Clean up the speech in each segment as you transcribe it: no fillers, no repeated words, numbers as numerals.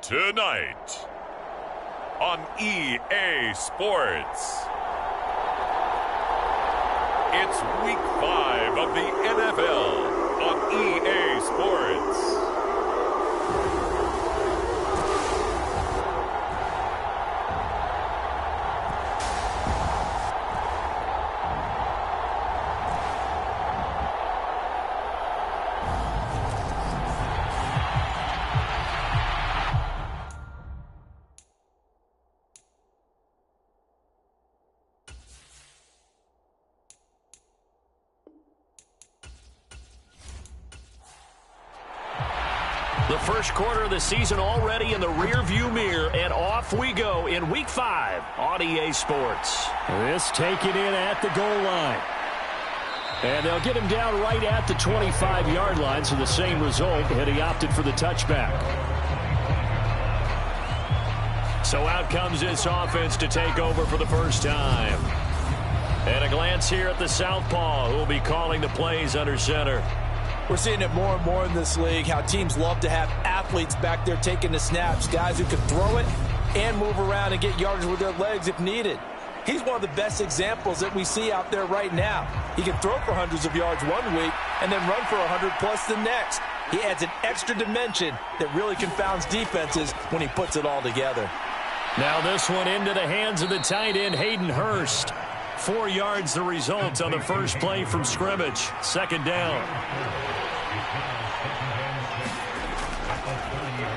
Tonight on EA Sports, it's Week 5 of the NFL on EA Sports. The first quarter of the season already in the rearview mirror, and off we go in Week 5 on EA Sports. This taken in at the goal line. And they'll get him down right at the 25-yard line, so the same result, and he opted for the touchback. So out comes this offense to take over for the first time. And a glance here at the southpaw, who will be calling the plays under center. We're seeing it more and more in this league, how teams love to have athletes back there taking the snaps, guys who can throw it and move around and get yardage with their legs if needed. He's one of the best examples that we see out there right now. He can throw for hundreds of yards one week and then run for 100+ the next. He adds an extra dimension that really confounds defenses when he puts it all together. Now this one into the hands of the tight end, Hayden Hurst. 4 yards the result on the first play from scrimmage. Second down.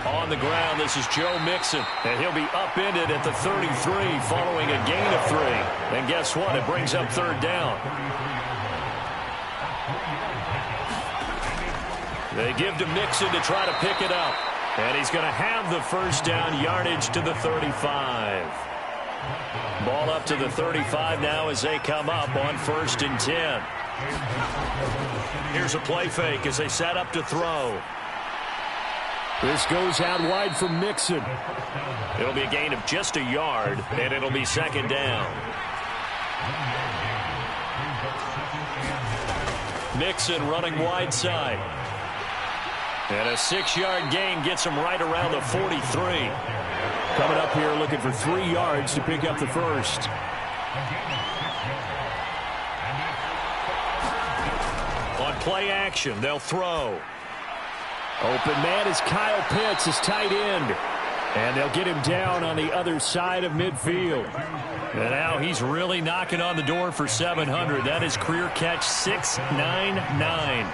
On the ground, this is Joe Mixon, and he'll be upended at the 33 following a gain of 3. And guess what? It brings up third down. They give to Mixon to try to pick it up. And he's going to have the first down, yardage to the 35. Ball up to the 35 now as they come up on 1st and 10. Here's a play fake as they set up to throw. This goes out wide from Mixon. It'll be a gain of just a yard, and it'll be second down. Mixon running wide side. And a 6-yard gain gets him right around the 43. Coming up here looking for 3 yards to pick up the first. On play action, they'll throw. Open man is Kyle Pitts, his tight end. And they'll get him down on the other side of midfield. And now he's really knocking on the door for 700. That is career catch 699.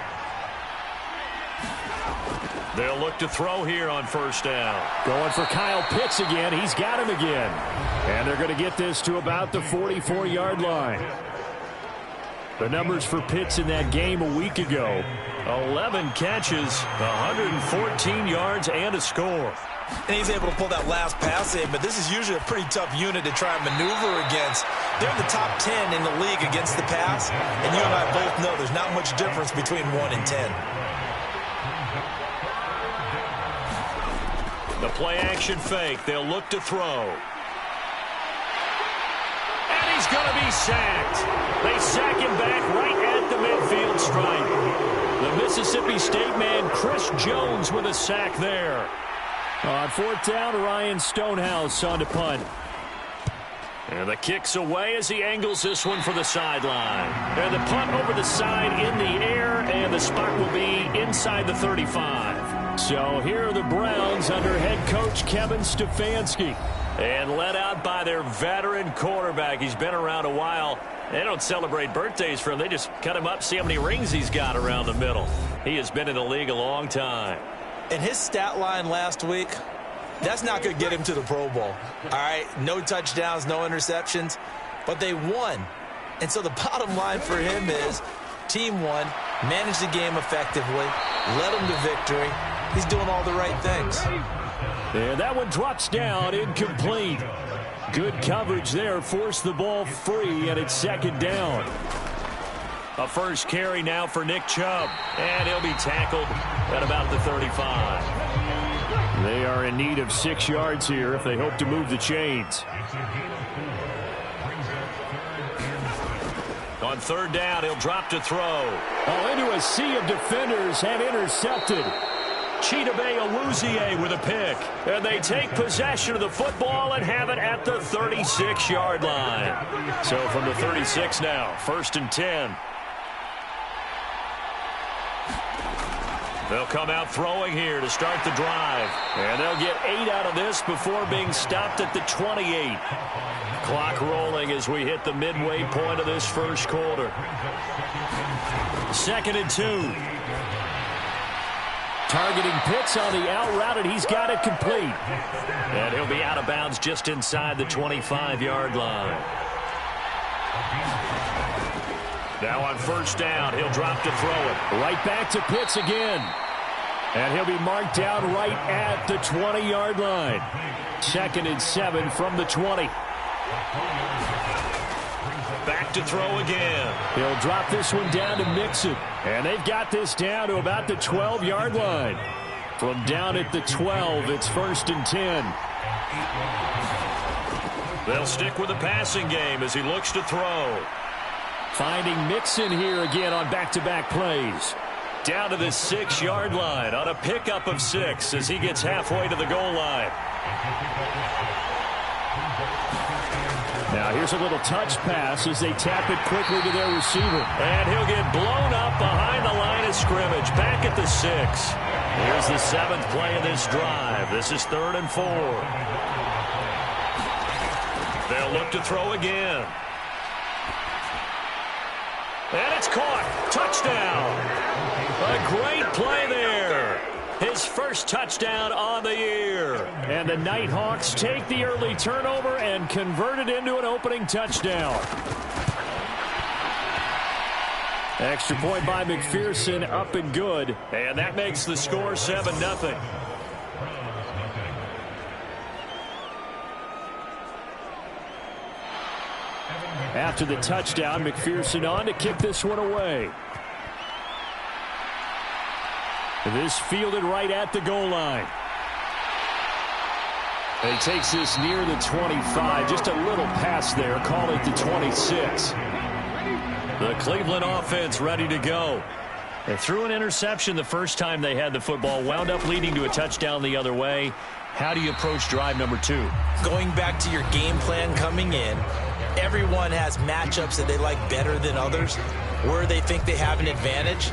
They'll look to throw here on first down. Going for Kyle Pitts again. He's got him again. And they're going to get this to about the 44-yard line. The numbers for Pitts in that game a week ago. 11 catches, 114 yards, and a score. And he's able to pull that last pass in, but this is usually a pretty tough unit to try and maneuver against. They're in the top 10 in the league against the pass, and you and I both know there's not much difference between 1 and 10. The play-action fake. They'll look to throw. And he's going to be sacked. They sack him back right at the midfield stripe. The Mississippi State man, Chris Jones, with a sack there. On 4th down, Ryan Stonehouse on to punt. And the kick's away as he angles this one for the sideline. And the punt over the side in the air, and the spot will be inside the 35. So here are the Browns under head coach Kevin Stefanski. And led out by their veteran quarterback. He's been around a while. They don't celebrate birthdays for him. They just cut him up, see how many rings he's got around the middle. He has been in the league a long time. And his stat line last week, that's not going to get him to the Pro Bowl. All right, no touchdowns, no interceptions, but they won. And so the bottom line for him is team won, managed the game effectively, led them to victory. He's doing all the right things. And that one drops down, incomplete. Good coverage there, forced the ball free, and it's second down. A first carry now for Nick Chubb, and he'll be tackled at about the 35. They are in need of 6 yards here if they hope to move the chains. On third down, he'll drop to throw. Oh, into a sea of defenders and intercepted. Chidobe with a pick. And they take possession of the football and have it at the 36-yard line. So from the 36 now, 1st and 10. They'll come out throwing here to start the drive. And they'll get 8 out of this before being stopped at the 28. Clock rolling as we hit the midway point of this first quarter. 2nd and 2. Targeting Pitts on the out route, and he's got it complete. And he'll be out of bounds just inside the 25-yard line. Now on 1st down, he'll drop to throw it. Right back to Pitts again. And he'll be marked down right at the 20-yard line. 2nd and 7 from the 20. Back to throw again. He'll drop this one down to Mixon. And they've got this down to about the 12-yard line. From down at the 12, it's 1st and 10. They'll stick with the passing game as he looks to throw. Finding Mixon here again on back-to-back plays. Down to the 6-yard line on a pickup of 6 as he gets halfway to the goal line. Now here's a little touch pass as they tap it quickly to their receiver. And he'll get blown up behind the line of scrimmage. Back at the 6. Here's the 7th play of this drive. This is 3rd and 4. They'll look to throw again. And it's caught. Touchdown. A great play there. His first touchdown on the year. And the Nighthawks take the early turnover and convert it into an opening touchdown. Extra point by McPherson, up and good. And that makes the score 7-0. After the touchdown, McPherson on to kick this one away. This fielded right at the goal line. And he takes this near the 25. Just a little pass there. Call it the 26. The Cleveland offense ready to go. They threw an interception the first time they had the football. Wound up leading to a touchdown the other way. How do you approach drive number 2? Going back to your game plan coming in, everyone has matchups that they like better than others. Where they think they have an advantage,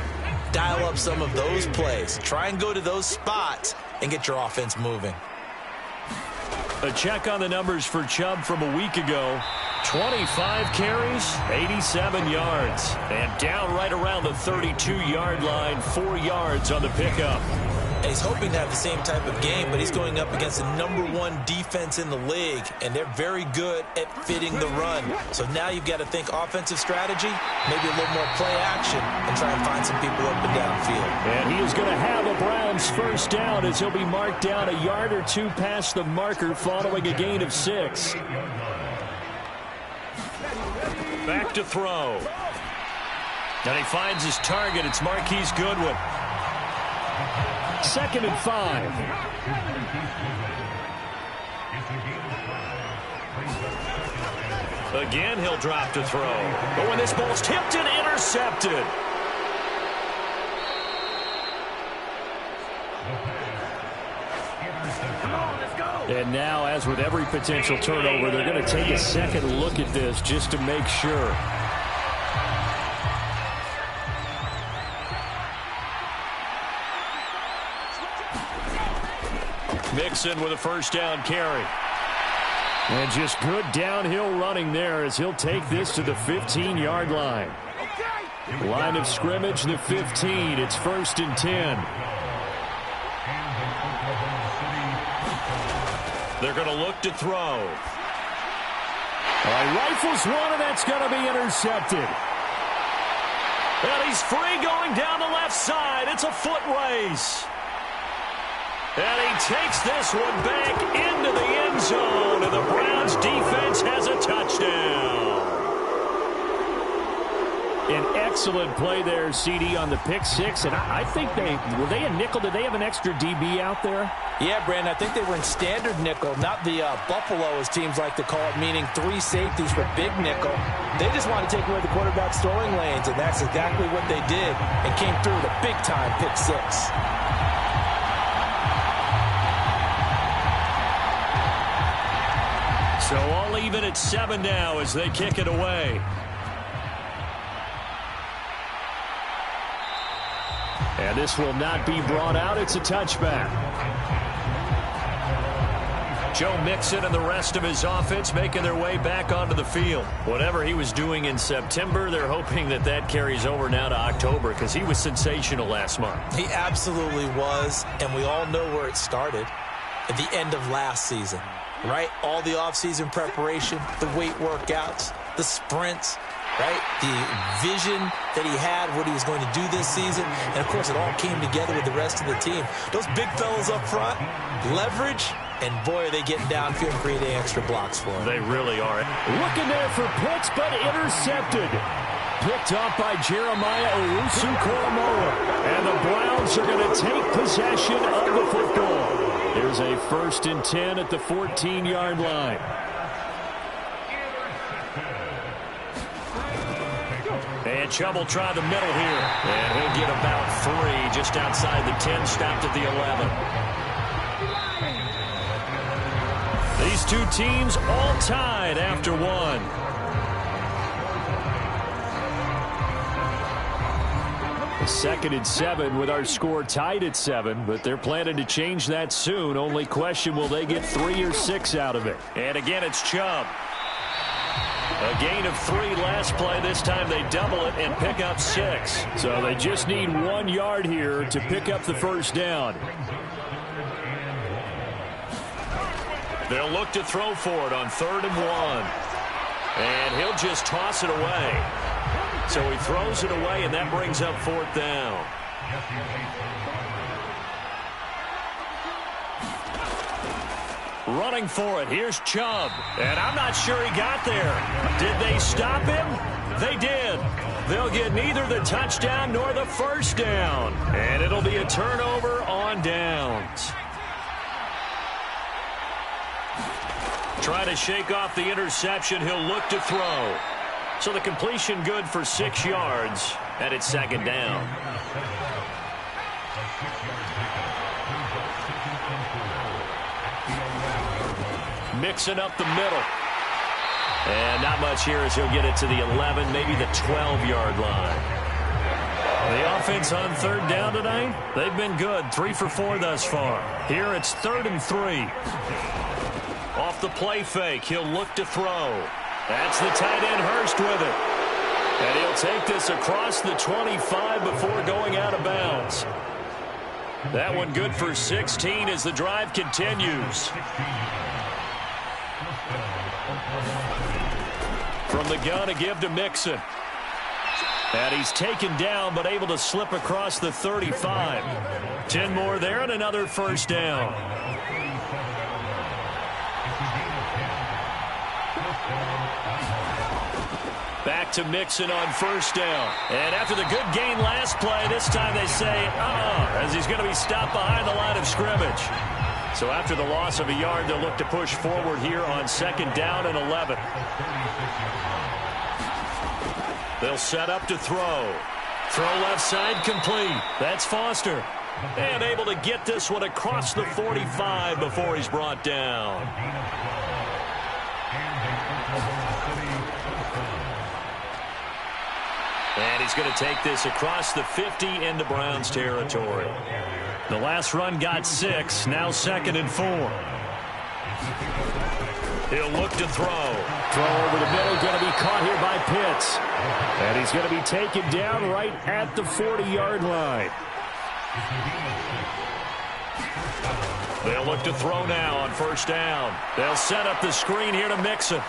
dial up some of those plays. Try and go to those spots and get your offense moving. A check on the numbers for Chubb from a week ago. 25 carries, 87 yards. And down right around the 32-yard line, 4 yards on the pickup. And he's hoping to have the same type of game, but he's going up against the #1 defense in the league, and they're very good at fitting the run. So now you've got to think offensive strategy, maybe a little more play action, and try and find some people up and downfield. And he is going to have a Browns first down as he'll be marked down a yard or 2 past the marker following a gain of 6. Back to throw. And he finds his target. It's Marquise Goodwin. 2nd and 5. Again, he'll drop to throw. But when this ball's tipped and intercepted. And now, as with every potential turnover, they're going to take a second look at this just to make sure. Mixon with a first down carry. And just good downhill running there as he'll take this to the 15-yard line. Line of scrimmage, the 15. It's 1st and 10. They're going to look to throw. All right, rifles one, and that's going to be intercepted. And he's free going down the left side. It's a foot race. And he takes this one back into the end zone, and the Browns defense has a touchdown. An excellent play there, CD, on the pick 6. And I think were they a nickel? Did they have an extra DB out there? Yeah, Brandon, I think they were in standard nickel, not the Buffalo, as teams like to call it, meaning 3 safeties for big nickel. They just want to take away the quarterback's throwing lanes, and that's exactly what they did, and came through with a big-time pick 6. So all even at 7 now as they kick it away. And this will not be brought out. It's a touchback. Joe Mixon and the rest of his offense making their way back onto the field. Whatever he was doing in September, they're hoping that that carries over now to October because he was sensational last month. He absolutely was, and we all know where it started at the end of last season, right? All the offseason preparation, the weight workouts, the sprints, right? The vision that he had, what he was going to do this season. And, of course, it all came together with the rest of the team. Those big fellas up front, leverage, and, boy, are they getting downfield and creating extra blocks for him. They really are. Looking there for Pitts, but intercepted. Picked off by Jeremiah Owusu-Koramoah. And the Browns are going to take possession of the football. There's a 1st and 10 at the 14-yard line. And Chubb will try the middle here. And he'll get about 3 just outside the 10, stopped at the 11. These two teams all tied after 1. The 2nd and 7 with our score tied at 7, but they're planning to change that soon. Only question, will they get 3 or 6 out of it? And again, it's Chubb. A gain of 3 last play. This time they double it and pick up 6. So they just need 1 yard here to pick up the first down. They'll look to throw for it on 3rd and 1. And he'll just toss it away. So he throws it away, and that brings up 4th down. Running for it. Here's Chubb. And I'm not sure he got there. Did they stop him? They did. They'll get neither the touchdown nor the first down. And it'll be a turnover on downs. Trying to shake off the interception. He'll look to throw. So the completion good for 6 yards, and it's 2nd down. Mixing up the middle. And not much here as he'll get it to the 11, maybe the 12-yard line. The offense on 3rd down tonight, they've been good. 3 for 4 thus far. Here it's 3rd and 3. Off the play fake, he'll look to throw. That's the tight end Hurst with it. And he'll take this across the 25 before going out of bounds. That one good for 16 as the drive continues. From the gun, a give to Mixon. And he's taken down but able to slip across the 35. 10 more there and another first down. Back to Mixon on first down. And after the good gain last play, this time they say, as he's going to be stopped behind the line of scrimmage. So after the loss of a yard, they'll look to push forward here on 2nd down and 11. They'll set up to throw. Throw left side complete. That's Foster. And able to get this one across the 45 before he's brought down. And he's going to take this across the 50 into Browns territory. The last run got 6, now 2nd and 4. He'll look to throw. Throw over the middle, going to be caught here by Pitts. And he's going to be taken down right at the 40-yard line. They'll look to throw now on first down. They'll set up the screen here to Mixon.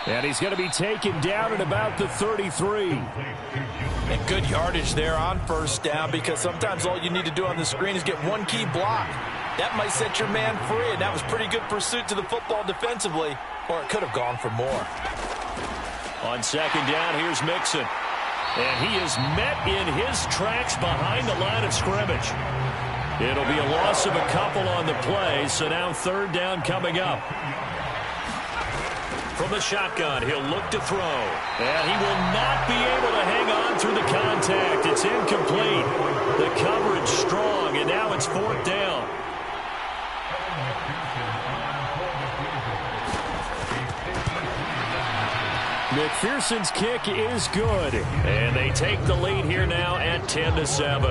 And he's going to be taken down at about the 33. And good yardage there on first down, because sometimes all you need to do on the screen is get one key block. That might set your man free, and that was pretty good pursuit to the football defensively, or it could have gone for more. On 2nd down, here's Mixon. And he is met in his tracks behind the line of scrimmage. It'll be a loss of a couple on the play, so now 3rd down coming up. From the shotgun, he'll look to throw. And he will not be able to hang on through the contact. It's incomplete. The coverage strong, and now it's 4th down. McPherson's kick is good. And they take the lead here now at 10-7.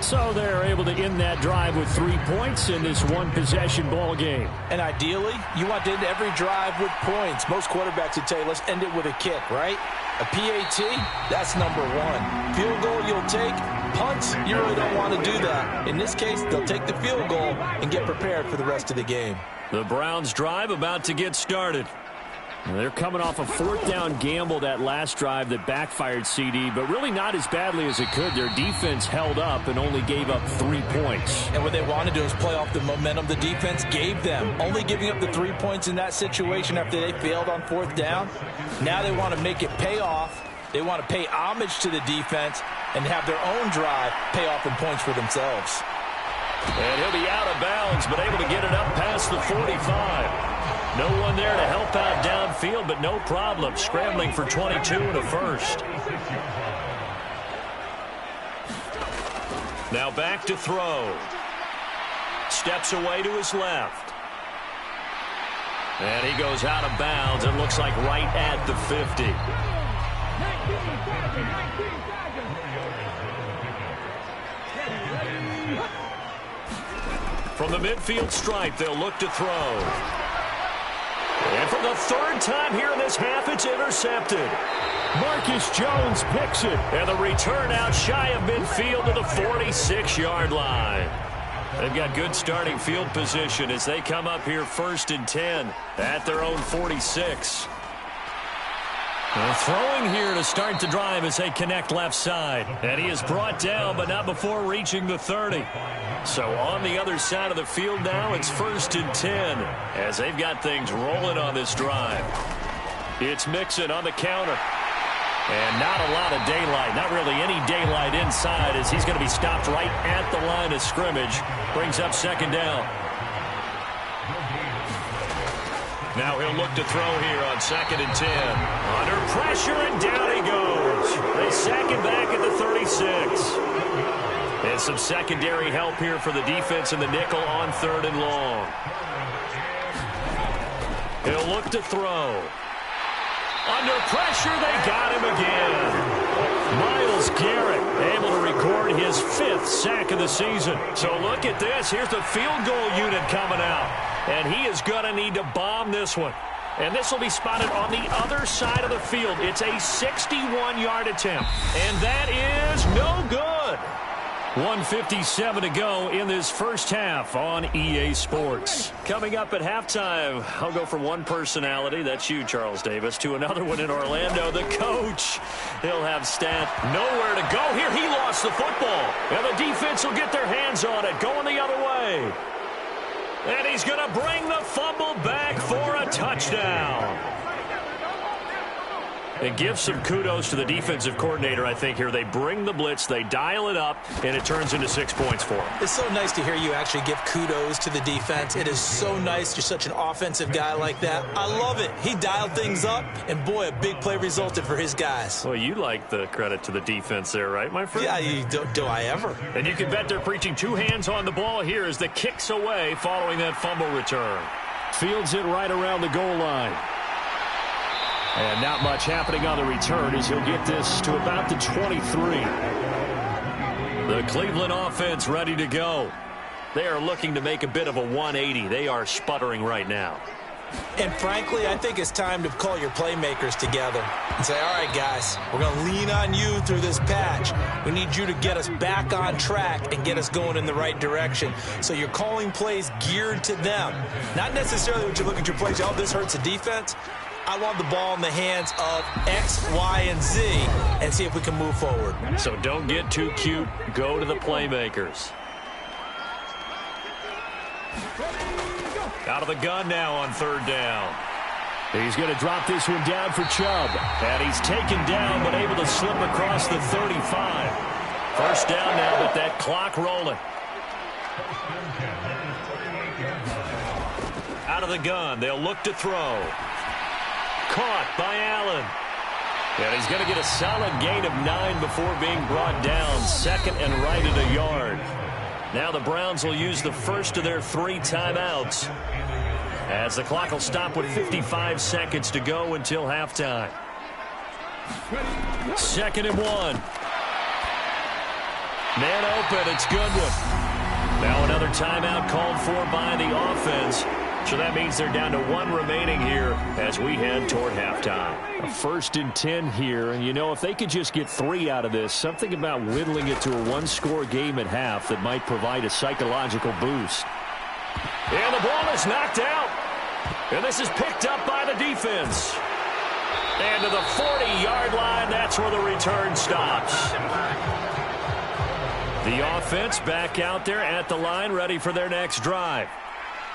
So they're able to end that drive with 3 points in this one-possession ball game. And ideally, you want to end every drive with points. Most quarterbacks would tell you, let's end it with a kick, right? A PAT, that's number one. Field goal you'll take. Punts, you really don't want to do that. In this case, they'll take the field goal and get prepared for the rest of the game. The Browns drive about to get started. They're coming off a fourth down gamble that last drive that backfired, CD, but really not as badly as it could. Their defense held up and only gave up 3 points. And what they want to do is play off the momentum the defense gave them. Only giving up the 3 points in that situation after they failed on fourth down. Now they want to make it pay off. They want to pay homage to the defense and have their own drive pay off in points for themselves. And he'll be out of bounds, but able to get it up past the 45. No one there to help out downfield, but no problem. Scrambling for 22 and a first. Now back to throw. Steps away to his left. And he goes out of bounds. It looks like right at the 50. From the midfield stripe, they'll look to throw. And for the third time here in this half, it's intercepted. Marcus Jones picks it. And the return out shy of midfield to the 46-yard line. They've got good starting field position as they come up here 1st and 10 at their own 46. They're throwing here to start the drive as they connect left side. And he is brought down, but not before reaching the 30. So on the other side of the field now, it's 1st and 10 as they've got things rolling on this drive. It's Mixon on the counter. And not a lot of daylight, not really any daylight inside as he's going to be stopped right at the line of scrimmage. Brings up 2nd down. Now he'll look to throw here on 2nd and 10. Under pressure, and down he goes. They sack him back at the 36. And some secondary help here for the defense in the nickel on 3rd and long. He'll look to throw. Under pressure, they got him again. Myles Garrett able to record his 5th sack of the season. So look at this. Here's the field goal unit coming out. And he is going to need to bomb this one. And this will be spotted on the other side of the field. It's a 61-yard attempt. And that is no good. 1:57 to go in this first half on EA Sports. Coming up at halftime, I'll go from one personality, that's you, Charles Davis, to another one in Orlando, the coach. He'll have stat nowhere to go here. He lost the football. And the defense will get their hands on it, going the other way. And he's going to bring the fumble back for a touchdown. It gives some kudos to the defensive coordinator, I think, here. They bring the blitz, they dial it up, and it turns into 6 points for them. It's so nice to hear you actually give kudos to the defense. It is so nice. You're such an offensive guy like that. I love it. He dialed things up, and boy, a big play resulted for his guys. Well, you like the credit to the defense there, right, my friend? Yeah, do I ever? And you can bet they're preaching 2 hands on the ball here as the kick's away following that fumble return. Fields it right around the goal line. And not much happening on the return as he'll get this to about the 23. The Cleveland offense ready to go. They are looking to make a bit of a 180. They are sputtering right now. And frankly, I think it's time to call your playmakers together and say, all right, guys, we're going to lean on you through this patch. We need you to get us back on track and get us going in the right direction. So you're calling plays geared to them. Not necessarily when you look at your plays, oh, this hurts the defense. I want the ball in the hands of X, Y, and Z and see if we can move forward. So don't get too cute. Go to the playmakers. Out of the gun now on 3rd down. He's going to drop this one down for Chubb. And he's taken down but able to slip across the 35. First down now with that clock rolling. Out of the gun. They'll look to throw. Caught by Allen. And he's going to get a solid gain of 9 before being brought down. 2nd and right at a yard. Now the Browns will use the first of their 3 timeouts. as the clock will stop with 55 seconds to go until halftime. 2nd and 1. Man open, it's Goodwin. Now another timeout called for by the offense. So that means they're down to 1 remaining here as we head toward halftime. A 1st and 10 here, and you know, if they could just get 3 out of this, something about whittling it to a 1-score game at half that might provide a psychological boost. And the ball is knocked out. And this is picked up by the defense. And to the 40-yard line, that's where the return stops. The offense back out there at the line, ready for their next drive.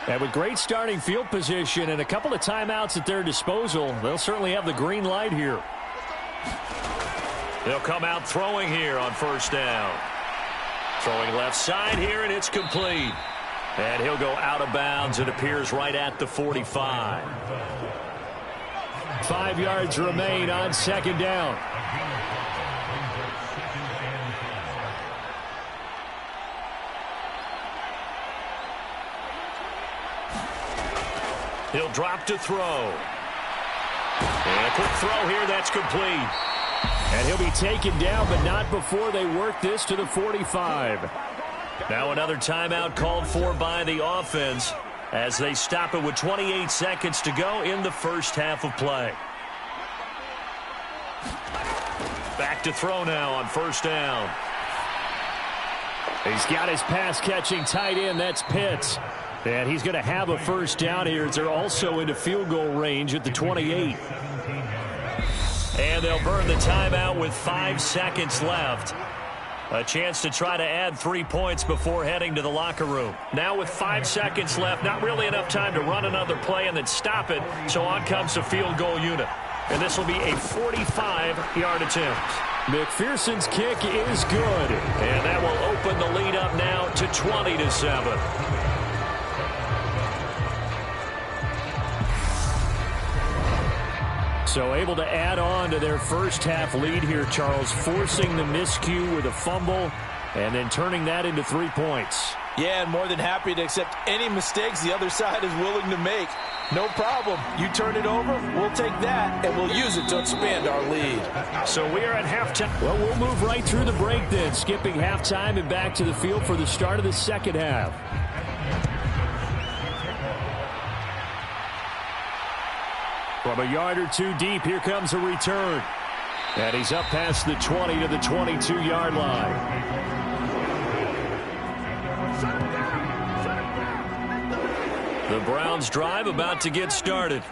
And with great starting field position and a couple of timeouts at their disposal, they'll certainly have the green light here. They'll come out throwing here on 1st down. Throwing left side here, and it's complete. And he'll go out of bounds. It appears right at the 45. 5 yards remain on 2nd down. He'll drop to throw. And a quick throw here, that's complete. And he'll be taken down, but not before they work this to the 45. Now another timeout called for by the offense as they stop it with 28 seconds to go in the 1st half of play. Back to throw now on 1st down. He's got his pass-catching tight end. That's Pitts. And he's going to have a 1st down here as they're also into field goal range at the 28. And they'll burn the timeout with 5 seconds left. A chance to try to add 3 points before heading to the locker room. Now with 5 seconds left, not really enough time to run another play and then stop it. So on comes the field goal unit. And this will be a 45-yard attempt. McPherson's kick is good. And that will open the lead up now to 20-7. So able to add on to their 1st half lead here, Charles, forcing the miscue with a fumble and then turning that into 3 points. Yeah, and more than happy to accept any mistakes the other side is willing to make. No problem. You turn it over, we'll take that, and we'll use it to expand our lead. So we are at halftime. Well, we'll move right through the break then, skipping halftime and back to the field for the start of the 2nd half. From a yard or 2 deep, here comes a return. And he's up past the 20 to the 22-yard line. The Browns drive about to get started.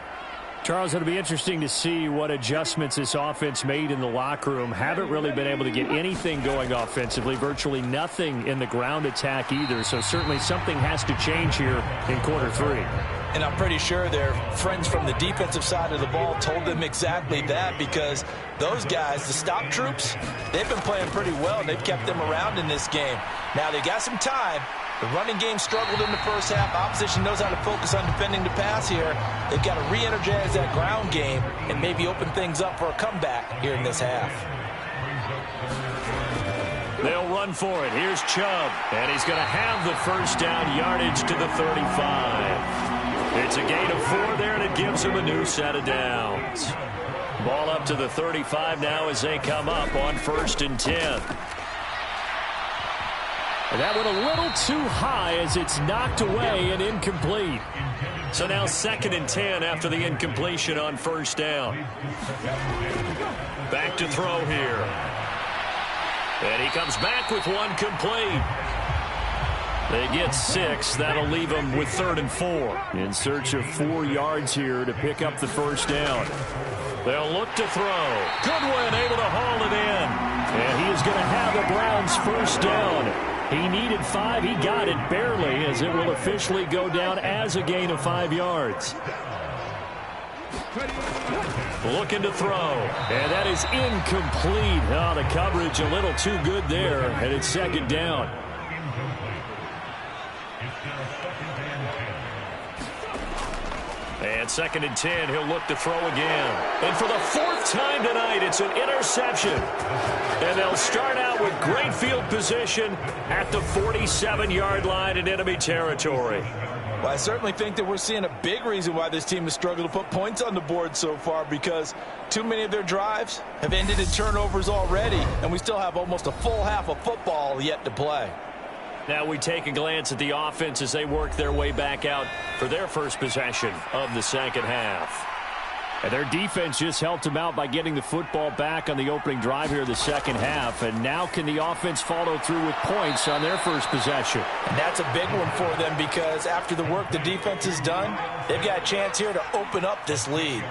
Charles, it'll be interesting to see what adjustments this offense made in the locker room. Haven't really been able to get anything going offensively, virtually nothing in the ground attack either. So certainly something has to change here in quarter 3. And I'm pretty sure their friends from the defensive side of the ball told them exactly that, because those guys, the stop troops, they've been playing pretty well, and they've kept them around in this game. Now, they got some time. The running game struggled in the 1st half. Opposition knows how to focus on defending the pass here. They've got to re-energize that ground game and maybe open things up for a comeback here in this half. They'll run for it. Here's Chubb, and he's going to have the 1st down yardage to the 35. It's a gain of 4 there, and it gives him a new set of downs. Ball up to the 35 now as they come up on 1st and 10. And that went a little too high as it's knocked away and incomplete. So now 2nd and 10 after the incompletion on 1st down. Back to throw here. And he comes back with 1 complete. They get 6. That'll leave them with 3rd and 4. In search of 4 yards here to pick up the 1st down. They'll look to throw. Goodwin able to haul it in. And he is going to have the Browns' 1st down. He needed 5. He got it barely, as it will officially go down as a gain of 5 yards. Looking to throw. And that is incomplete. Oh, the coverage a little too good there, and it's 2nd down. And 2nd and 10, he'll look to throw again. And for the 4th time tonight, it's an interception. And they'll start out with great field position at the 47-yard line in enemy territory. Well, I certainly think that we're seeing a big reason why this team has struggled to put points on the board so far, because too many of their drives have ended in turnovers already, and we still have almost a full half of football yet to play. Now we take a glance at the offense as they work their way back out for their first possession of the second half. And their defense just helped them out by getting the football back on the opening drive here in the second half. And now can the offense follow through with points on their first possession? And that's a big one for them, because after the work the defense has done, they've got a chance here to open up this lead.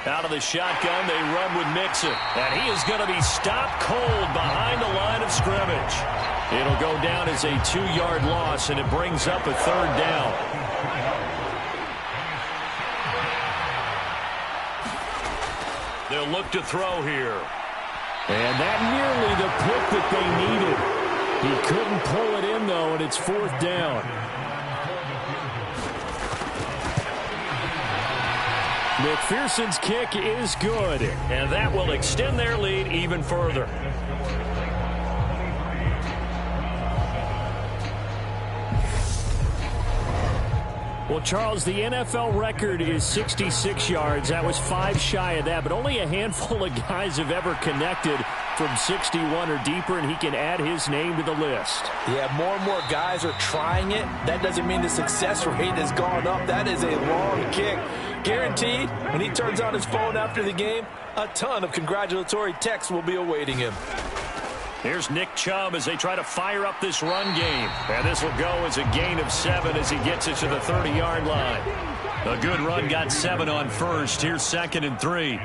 Out of the shotgun, they run with Mixon. And he is going to be stopped cold behind the line of scrimmage. It'll go down as a 2-yard loss, and it brings up a third down. They'll look to throw here. And that nearly the pick that they needed. He couldn't pull it in, though, and it's fourth down. McPherson's kick is good. And that will extend their lead even further. Well, Charles, the NFL record is 66 yards. That was 5 shy of that, but only a handful of guys have ever connected from 61 or deeper, and he can add his name to the list. Yeah, more and more guys are trying it. That doesn't mean the success rate has gone up. That is a long kick. Guaranteed, when he turns on his phone after the game, a ton of congratulatory texts will be awaiting him. Here's Nick Chubb as they try to fire up this run game. And this will go as a gain of 7 as he gets it to the 30-yard line. A good run got 7 on first. Here's 2nd and 3.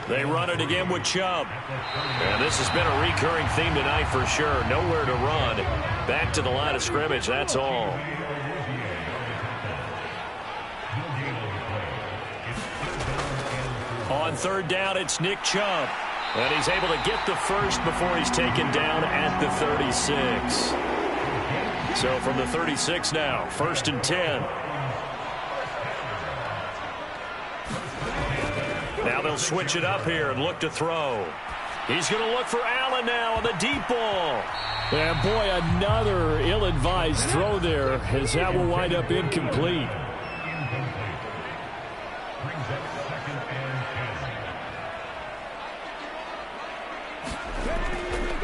They run it again with Chubb. And this has been a recurring theme tonight for sure. Nowhere to run. Back to the line of scrimmage, that's all. On third down, it's Nick Chubb. And he's able to get the first before he's taken down at the 36. So from the 36 now, 1st and 10. Now they'll switch it up here and look to throw. He's going to look for Allen now on the deep ball. And boy, another ill-advised throw there, as that will wind up incomplete.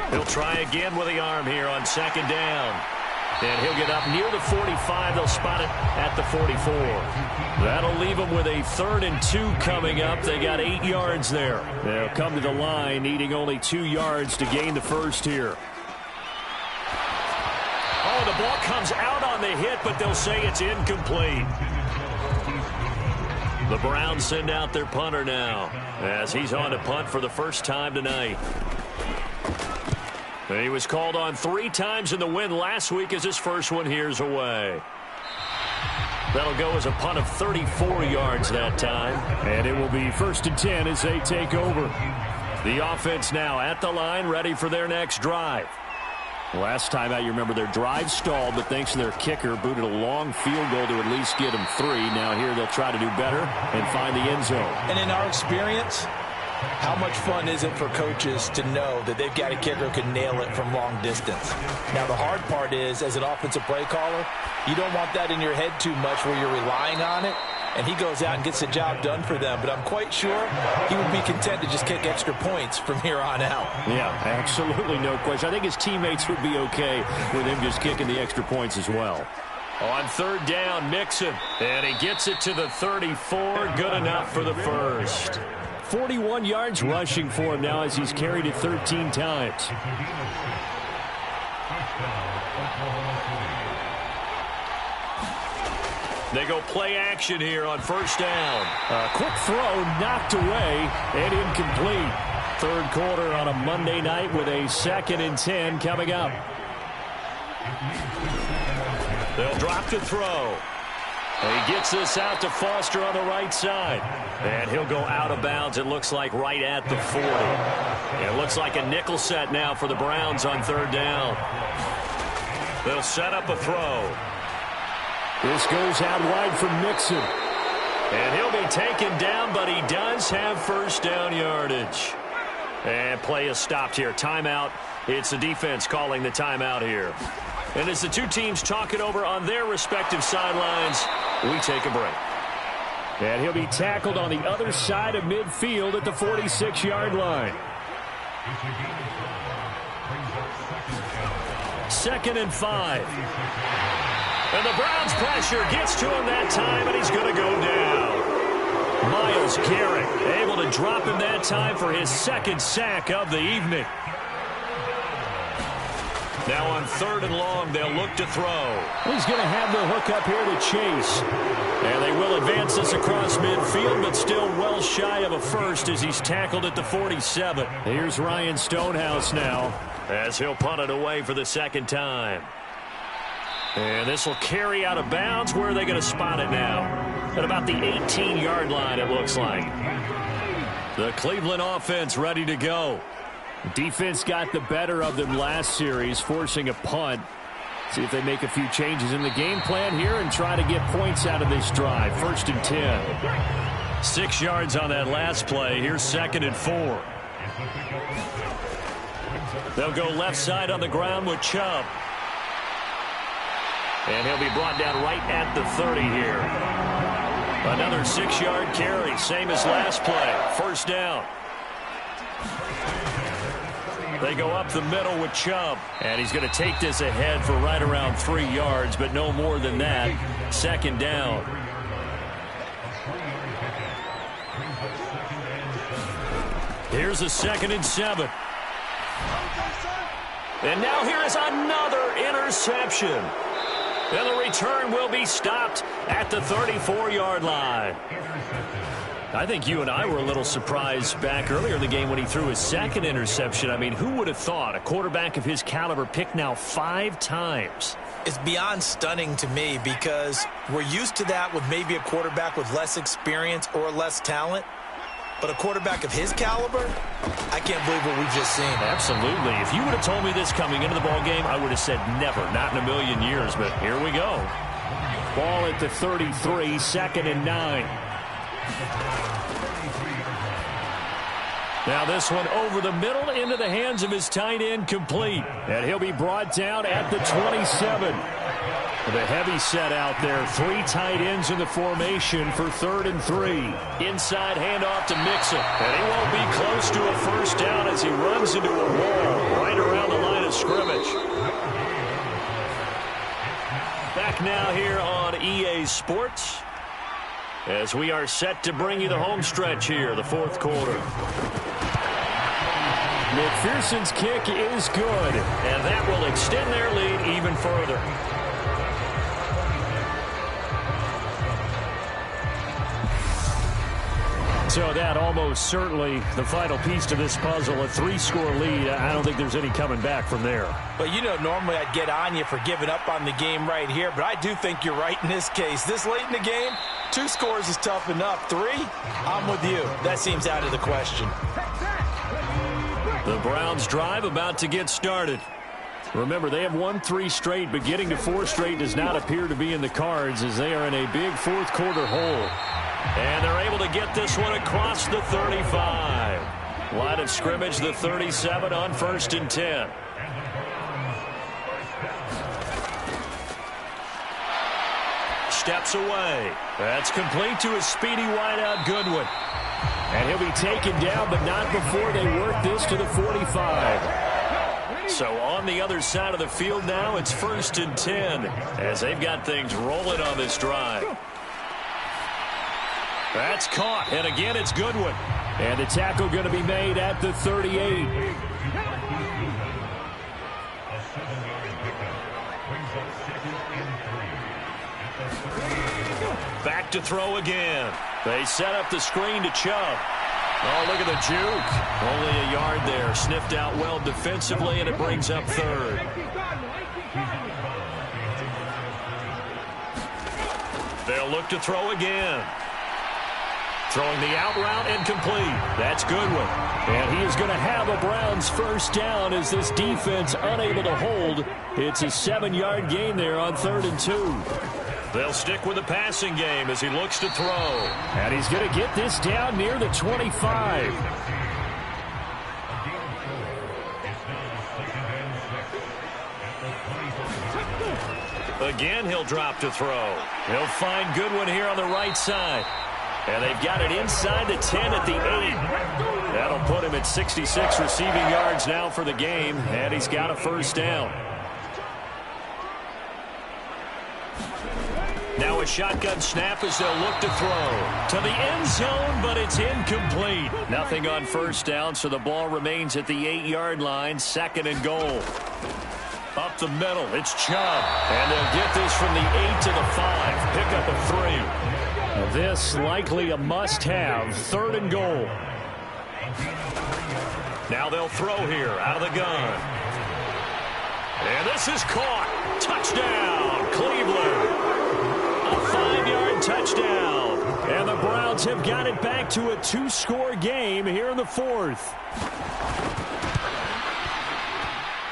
He'll try again with the arm here on 2nd down. And he'll get up near the 45. They'll spot it at the 44. That'll leave them with a 3rd and 2 coming up. They got 8 yards there. They'll come to the line, needing only 2 yards to gain the first here. Oh, the ball comes out on the hit, but they'll say it's incomplete. The Browns send out their punter now, as he's on to punt for the first time tonight. He was called on 3 times in the win last week, as his first one here's away. That'll go as a punt of 34 yards that time. And it will be 1st and 10 as they take over. The offense now at the line, ready for their next drive. Last time out, you remember their drive stalled, but thanks to their kicker, booted a long field goal to at least get them 3. Now here they'll try to do better and find the end zone. And in our experience, how much fun is it for coaches to know that they've got a kicker who can nail it from long distance? Now, the hard part is, as an offensive play caller, you don't want that in your head too much where you're relying on it, and he goes out and gets the job done for them. But I'm quite sure he would be content to just kick extra points from here on out. Yeah, absolutely no question. I think his teammates would be okay with him just kicking the extra points as well. On 3rd down, Mixon. And he gets it to the 34. Good enough for the first. 41 yards rushing for him now as he's carried it 13 times. They go play action here on 1st down. A quick throw knocked away and incomplete. 3rd quarter on a Monday night with a 2nd and 10 coming up. They'll drop to throw. He gets this out to Foster on the right side. And he'll go out of bounds, it looks like, right at the 40. It looks like a nickel set now for the Browns on 3rd down. They'll set up a throw. This goes out wide from Mixon. And he'll be taken down, but he does have 1st down yardage. And play is stopped here. Timeout. It's the defense calling the timeout here. And as the two teams talk it over on their respective sidelines, we take a break. And he'll be tackled on the other side of midfield at the 46-yard line. 2nd and 5. And the Browns pressure gets to him that time, and he's going to go down. Myles Garrett able to drop him that time for his 2nd sack of the evening. Now on 3rd and long, they'll look to throw. He's going to have the hook up here to Chase. And they will advance this across midfield, but still well shy of a first as he's tackled at the 47. Here's Ryan Stonehouse now, as he'll punt it away for the 2nd time. And this will carry out of bounds. Where are they going to spot it now? At about the 18-yard line, it looks like. The Cleveland offense ready to go. Defense got the better of them last series, forcing a punt. See if they make a few changes in the game plan here and try to get points out of this drive. 1st and 10. 6 yards on that last play. Here's 2nd and 4. They'll go left side on the ground with Chubb. And he'll be brought down right at the 30 here. Another 6-yard carry, same as last play. 1st down. They go up the middle with Chubb. And he's going to take this ahead for right around 3 yards, but no more than that. 2nd down. Here's a 2nd and 7. And now here is another interception. And the return will be stopped at the 34-yard line. I think you and I were a little surprised back earlier in the game when he threw his 2nd interception. I mean, who would have thought a quarterback of his caliber picked now 5 times? It's beyond stunning to me because we're used to that with maybe a quarterback with less experience or less talent. But a quarterback of his caliber, I can't believe what we've just seen. Absolutely. If you would have told me this coming into the ball game, I would have said never, not in a million years. But here we go. Ball at the 33, 2nd and 9. Now this one over the middle into the hands of his tight end, complete. And he'll be brought down at the 27. The heavy set out there. 3 tight ends in the formation for 3rd and 3. Inside handoff to Mixon. And he won't be close to a 1st down as he runs into a wall right around the line of scrimmage. Back now here on EA Sports as we are set to bring you the home stretch here, the 4th quarter. McPherson's kick is good. And that will extend their lead even further. So that almost certainly the final piece to this puzzle, a 3-score lead. I don't think there's any coming back from there. But, you know, normally I'd get on you for giving up on the game right here, but I do think you're right in this case. This late in the game, 2 scores is tough enough. 3, I'm with you. That seems out of the question. The Browns drive about to get started. Remember, they have won 3 straight, but getting to 4 straight does not appear to be in the cards as they are in a big 4th quarter hole. And they're able to get this one across the 35. Line of scrimmage, the 37 on 1st and 10. Steps away. That's complete to a speedy wideout Goodwin. And he'll be taken down, but not before they work this to the 45. So on the other side of the field now, it's 1st and 10 as they've got things rolling on this drive. That's caught, and again it's Goodwin. And the tackle going to be made at the 38. Back to throw again. They set up the screen to Chubb. Oh, look at the juke. Only a yard there. Sniffed out well defensively, and it brings up 3rd. They'll look to throw again. Throwing the out route and complete. That's Goodwin. And he is going to have a Browns 1st down as this defense unable to hold. It's a 7-yard gain there on 3rd and 2. They'll stick with the passing game as he looks to throw. And he's going to get this down near the 25. Again, he'll drop to throw. He'll find Goodwin here on the right side. And they've got it inside the 10 at the 8. That'll put him at 66 receiving yards now for the game, and he's got a first down. Now a shotgun snap as they'll look to throw. To the end zone, but it's incomplete. Nothing on first down, so the ball remains at the 8-yard line, 2nd and goal. Up the middle, it's Chubb. And they'll get this from the 8 to the 5. Pick up a 3. This likely a must-have, 3rd and goal. Now they'll throw here out of the gun. And this is caught. Touchdown, Cleveland. A 5-yard touchdown. And the Browns have got it back to a 2-score game here in the 4th.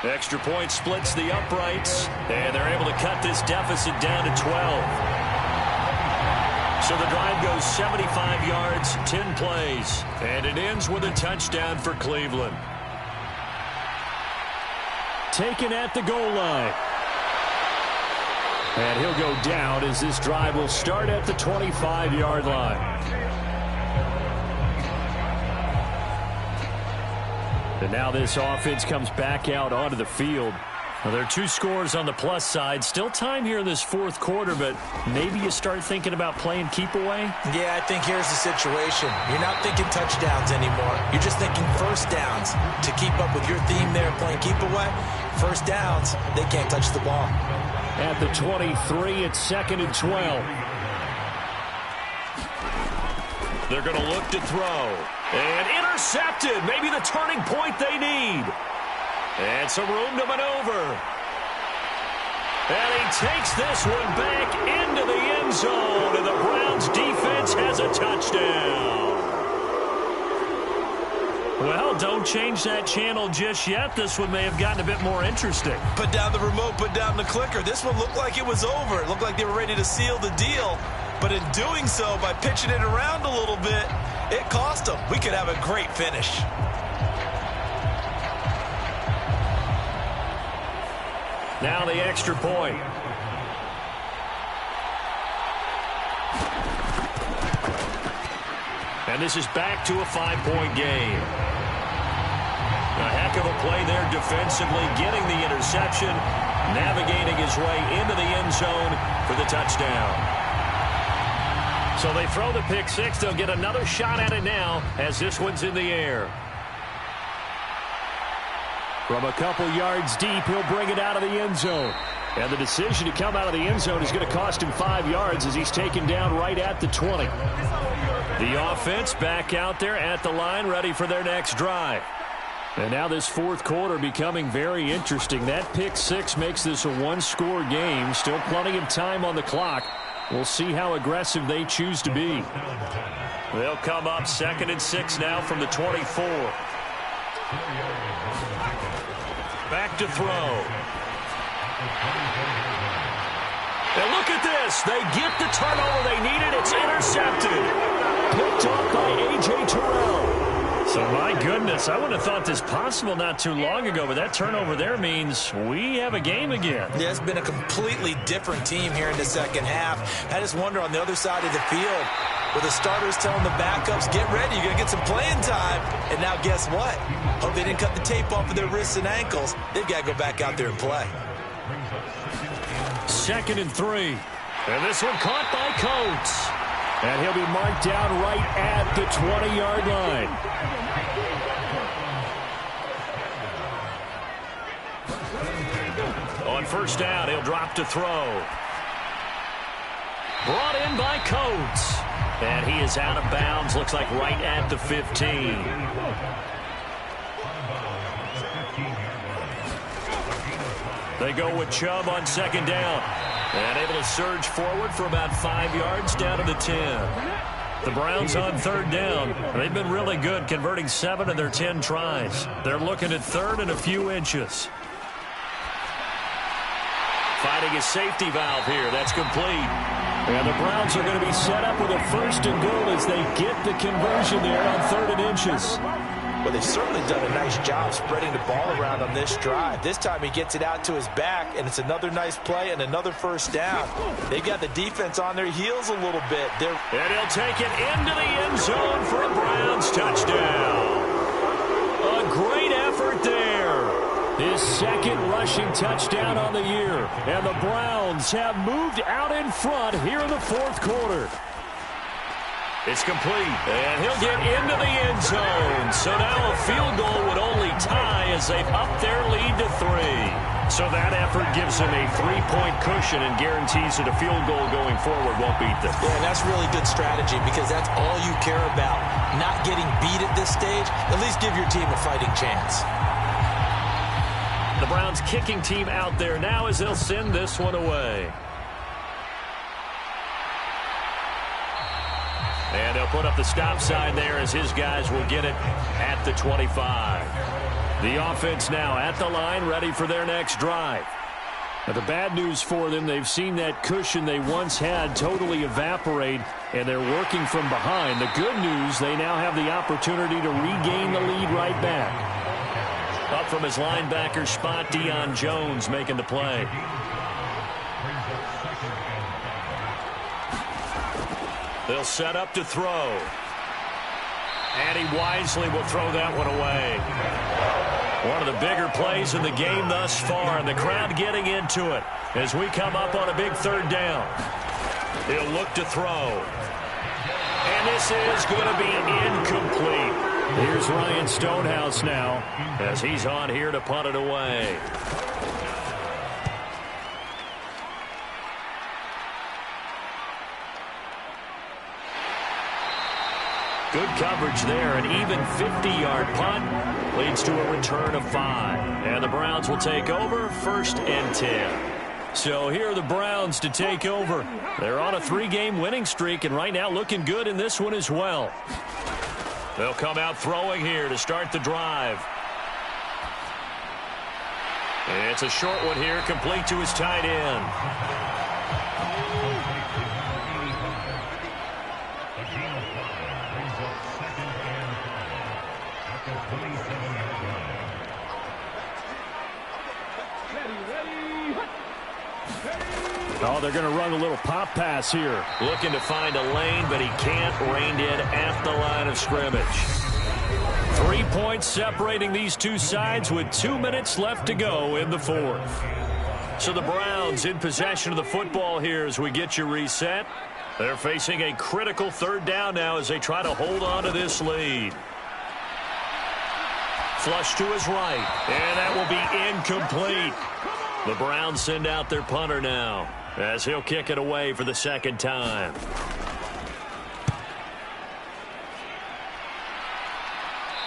Extra point splits the uprights, and they're able to cut this deficit down to 12. So the drive goes 75 yards, 10 plays, and it ends with a touchdown for Cleveland. Taken at the goal line. And he'll go down as this drive will start at the 25-yard line. And now this offense comes back out onto the field. Well, there are 2 scores on the plus side. Still time here in this 4th quarter, but maybe you start thinking about playing keep away? Yeah, I think here's the situation. You're not thinking touchdowns anymore. You're just thinking first downs. To keep up with your theme there playing keep away, first downs, they can't touch the ball. At the 23, it's 2nd and 12. They're going to look to throw. And intercepted. Maybe the turning point they need. And some room to maneuver. And he takes this one back into the end zone. And the Browns defense has a touchdown. Well, don't change that channel just yet. This one may have gotten a bit more interesting. Put down the remote, put down the clicker. This one looked like it was over. It looked like they were ready to seal the deal. But in doing so, by pitching it around a little bit, it cost them. We could have a great finish. Now the extra point. And this is back to a 5-point game. A heck of a play there defensively, getting the interception, navigating his way into the end zone for the touchdown. So they throw the pick 6. They'll get another shot at it now as this one's in the air. From a couple yards deep, he'll bring it out of the end zone. And the decision to come out of the end zone is going to cost him 5 yards as he's taken down right at the 20. The offense back out there at the line, ready for their next drive. And now this 4th quarter becoming very interesting. That pick 6 makes this a 1-score game. Still plenty of time on the clock. We'll see how aggressive they choose to be. They'll come up 2nd and 6 now from the 24. Back to throw. And look at this. They get the turnover they needed. It's intercepted. Picked off by A.J. Terrell. So, my goodness, I wouldn't have thought this possible not too long ago, but that turnover there means we have a game again. Yeah, it's been a completely different team here in the second half. I just wonder on the other side of the field, with the starters telling the backups, get ready, you're going to get some playing time. And now guess what? Hope they didn't cut the tape off of their wrists and ankles. They've got to go back out there and play. 2nd and 3. And this one caught by Coates. And he'll be marked down right at the 20-yard line. On first down, he'll drop to throw. Brought in by Coates. And he is out of bounds, looks like right at the 15. They go with Chubb on 2nd down. And able to surge forward for about 5 yards down to the 10. The Browns on 3rd down. They've been really good, converting 7 of their 10 tries. They're looking at 3rd and a few inches. Finding a safety valve here. That's complete. And the Browns are going to be set up with a 1st and goal as they get the conversion there on 3rd and inches. Well, they've certainly done a nice job spreading the ball around on this drive. This time he gets it out to his back, and it's another nice play and another first down. They've got the defense on their heels a little bit. And he'll take it into the end zone for a Browns touchdown. A great effort there. His second rushing touchdown on the year. And the Browns have moved out in front here in the fourth quarter. It's complete, and he'll get into the end zone. So now a field goal would only tie as they've upped their lead to 3. So that effort gives them a 3-point cushion and guarantees that a field goal going forward won't beat them. Yeah, and that's really good strategy because that's all you care about. Not getting beat at this stage, at least give your team a fighting chance. The Browns kicking team out there now as they'll send this one away. And they'll put up the stop sign there as his guys will get it at the 25. The offense now at the line, ready for their next drive. Now, the bad news for them, they've seen that cushion they once had totally evaporate, and they're working from behind. The good news, they now have the opportunity to regain the lead right back. Up from his linebacker spot, Deion Jones making the play. They'll set up to throw. And he wisely will throw that one away. One of the bigger plays in the game thus far, and the crowd getting into it as we come up on a big third down. He'll look to throw. And this is going to be incomplete. Here's Ryan Stonehouse now as he's on here to punt it away. Good coverage there. An even 50-yard punt leads to a return of 5. And the Browns will take over, 1st and 10. So here are the Browns to take over. They're on a 3-game winning streak, and right now looking good in this one as well. They'll come out throwing here to start the drive. It's a short one here, complete to his tight end. Oh, they're going to run a little pop pass here. Looking to find a lane, but he can't. Reined in at the line of scrimmage. 3 points separating these two sides with 2 minutes left to go in the fourth. So the Browns in possession of the football here as we get you reset. They're facing a critical third down now as they try to hold on to this lead. Flush to his right, and that will be incomplete. The Browns send out their punter now as he'll kick it away for the second time.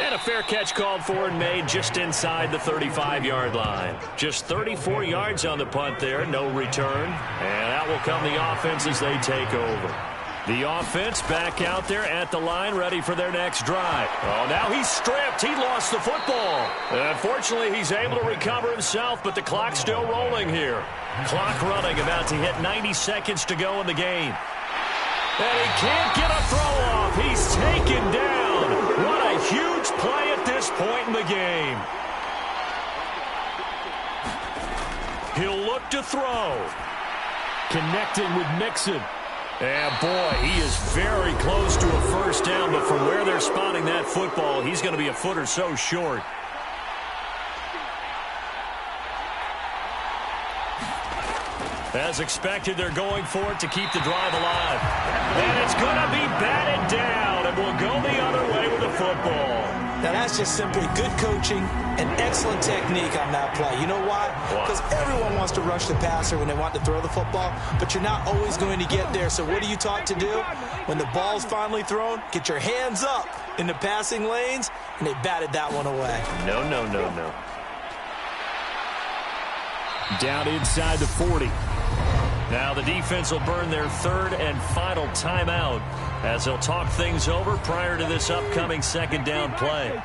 And a fair catch called for and made just inside the 35-yard line. Just 34 yards on the punt there, no return. And out will come the offense as they take over. The offense back out there at the line, ready for their next drive. Oh, now he's stripped. He lost the football. Unfortunately, he's able to recover himself, but the clock's still rolling here. Clock running, about to hit 90 seconds to go in the game. And he can't get a throw off. He's taken down. What a huge play at this point in the game. He'll look to throw. Connecting with Mixon. And boy, he is very close to a first down, but from where they're spotting that football, he's going to be a foot or so short. As expected, they're going for it to keep the drive alive. And it's going to be batted down, and we'll go the other way with the football. Now, that's just simply good coaching and excellent technique on that play. You know why? Because everyone wants to rush the passer when they want to throw the football, but you're not always going to get there. So what are you taught to do? When the ball's finally thrown, get your hands up in the passing lanes, and they batted that one away. No. Down inside the 40. Now the defense will burn their third and final timeout as they'll talk things over prior to this upcoming second down play.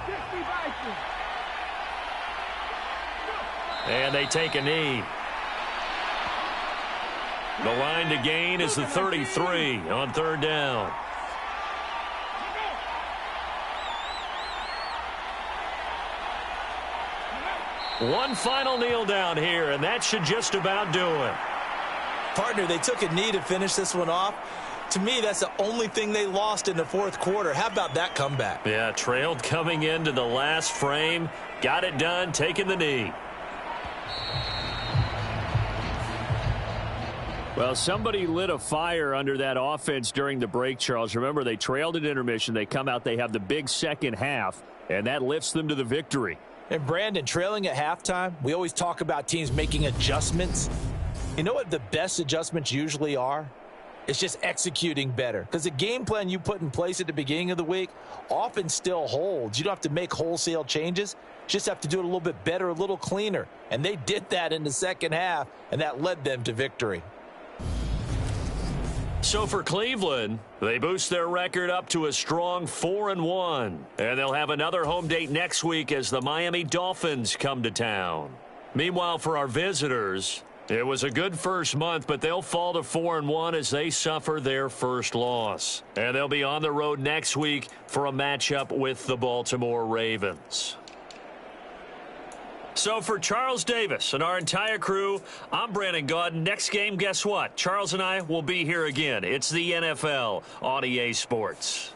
And they take a knee. The line to gain is the 33 on third down. One final kneel down here, and that should just about do it. Partner, they took a knee to finish this one off. To me, that's the only thing they lost in the fourth quarter. How about that comeback? Yeah, trailed coming into the last frame. Got it done, taking the knee. Well, somebody lit a fire under that offense during the break, Charles. Remember, they trailed at intermission. They come out, they have the big second half, and that lifts them to the victory. And Brandon, trailing at halftime, we always talk about teams making adjustments. You know what the best adjustments usually are? It's just executing better. Because the game plan you put in place at the beginning of the week often still holds. You don't have to make wholesale changes. You just have to do it a little bit better, a little cleaner. And they did that in the second half, and that led them to victory. So for Cleveland, they boost their record up to a strong 4-1. And they'll have another home date next week as the Miami Dolphins come to town. Meanwhile, for our visitors, it was a good first month, but they'll fall to 4-1 as they suffer their first loss. And they'll be on the road next week for a matchup with the Baltimore Ravens. So for Charles Davis and our entire crew, I'm Brandon Gaudin. Next game, guess what? Charles and I will be here again. It's the NFL on EA Sports.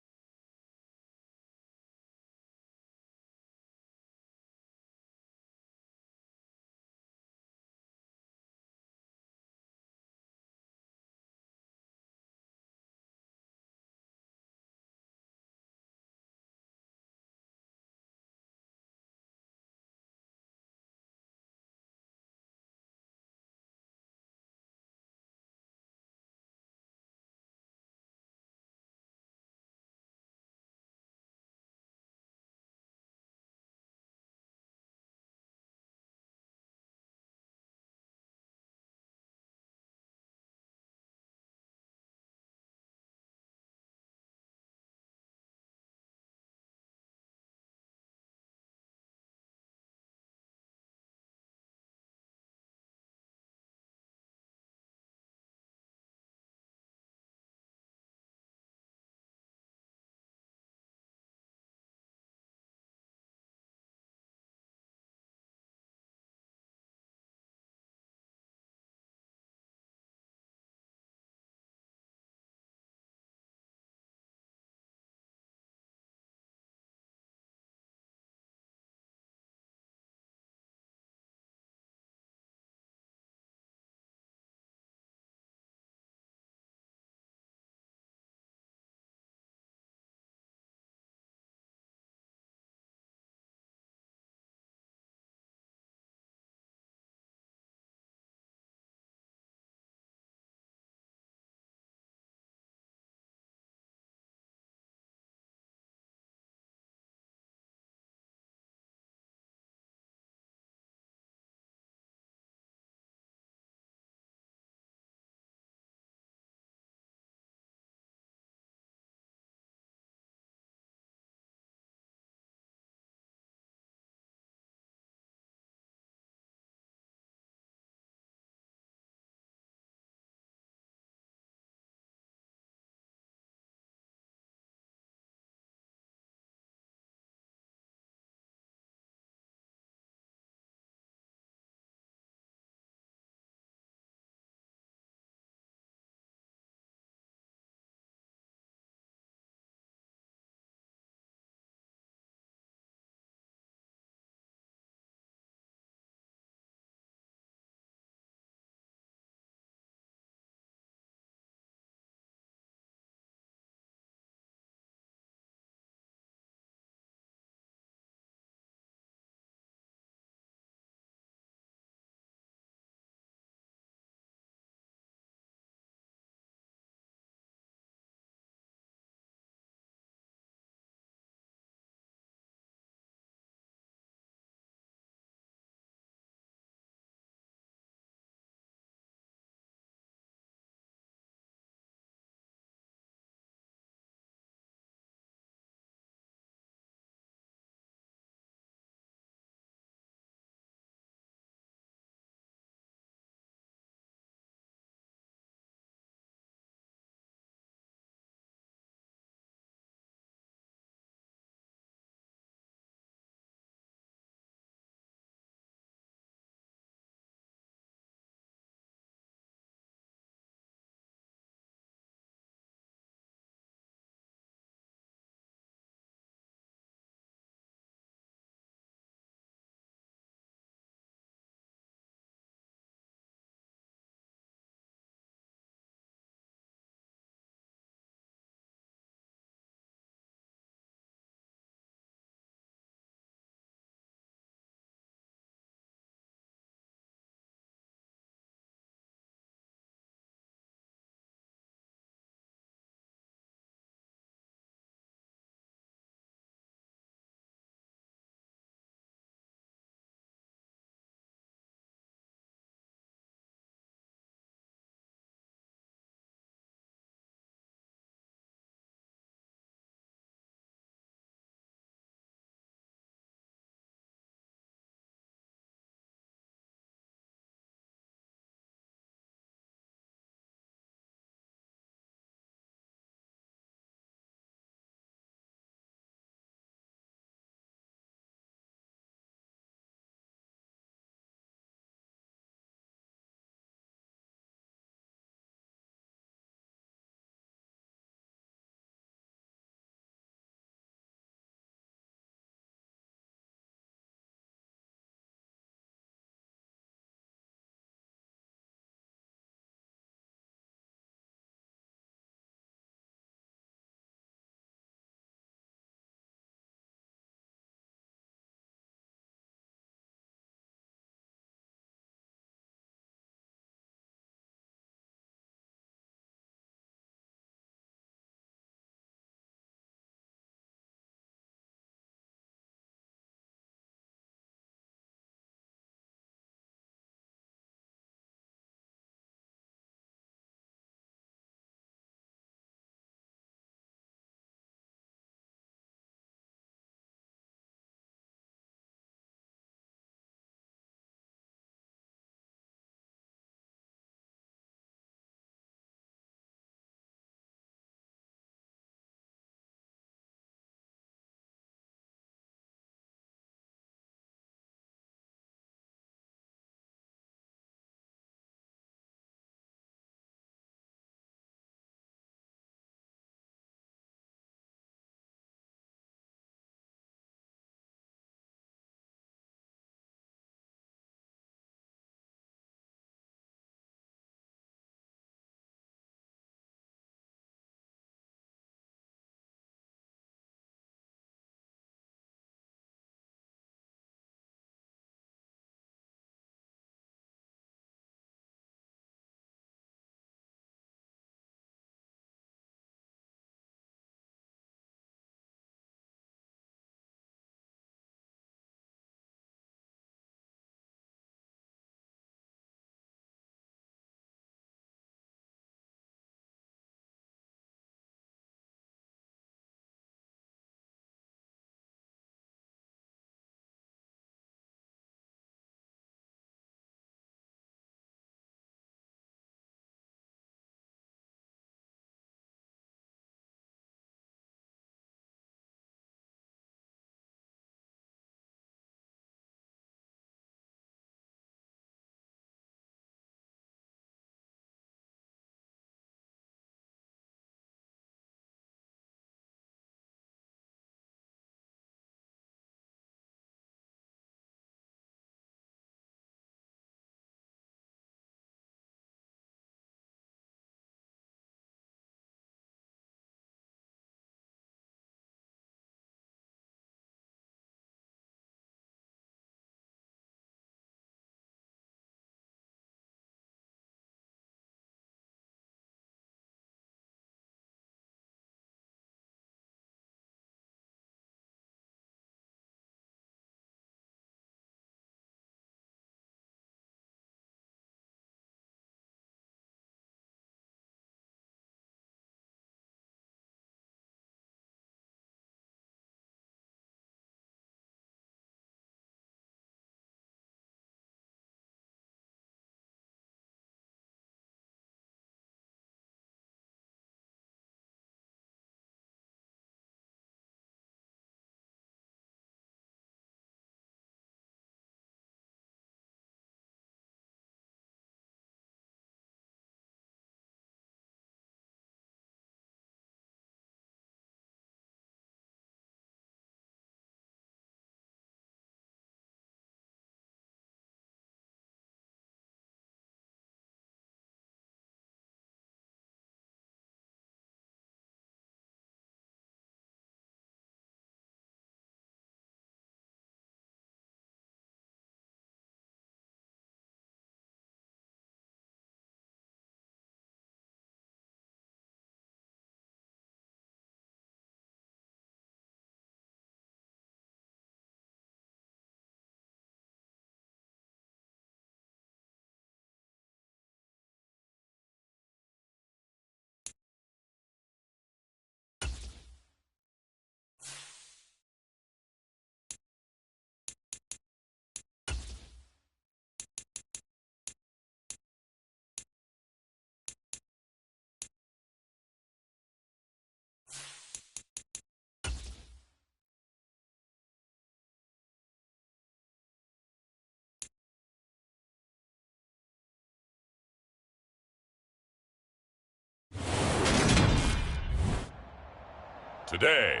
Today,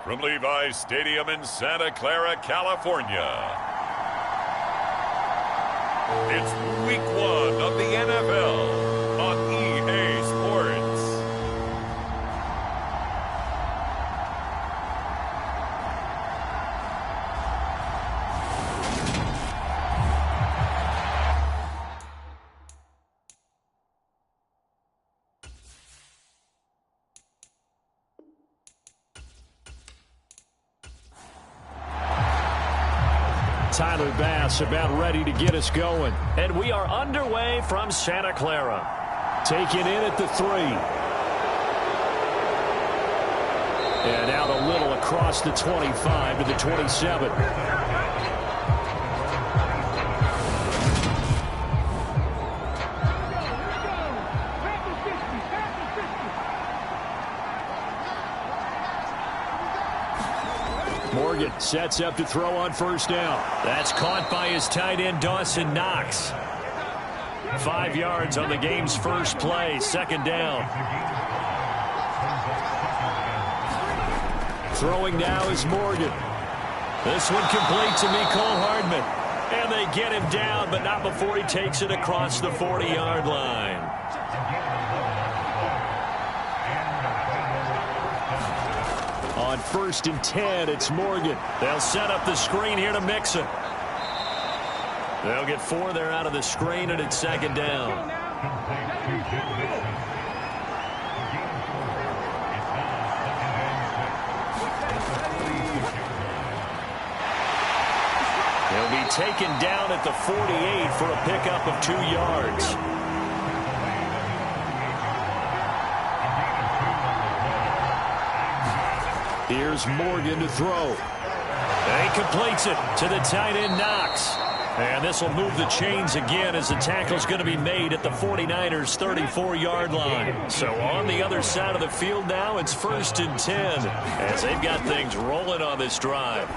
from Levi's Stadium in Santa Clara, California, it's Week 1 of the NFL on EA Sports. Tyler Bass about ready to get us going. And we are underway from Santa Clara. Taken in at the 3. And out a little across the 25 to the 27. Morgan sets up to throw on first down. That's caught by his tight end, Dawson Knox. 5 yards on the game's first play, second down. Throwing now is Morgan. This one complete to Mecole Hardman. And they get him down, but not before he takes it across the 40-yard line. On 1st and 10, it's Morgan. They'll set up the screen here to Mixon. They'll get 4 there out of the screen, and it's second down. He'll be taken down at the 48 for a pickup of 2 yards. Here's Morgan to throw. And he completes it to the tight end, Knox. And this will move the chains again as the tackle's going to be made at the 49ers' 34-yard line. So on the other side of the field now, it's 1st and 10 as they've got things rolling on this drive.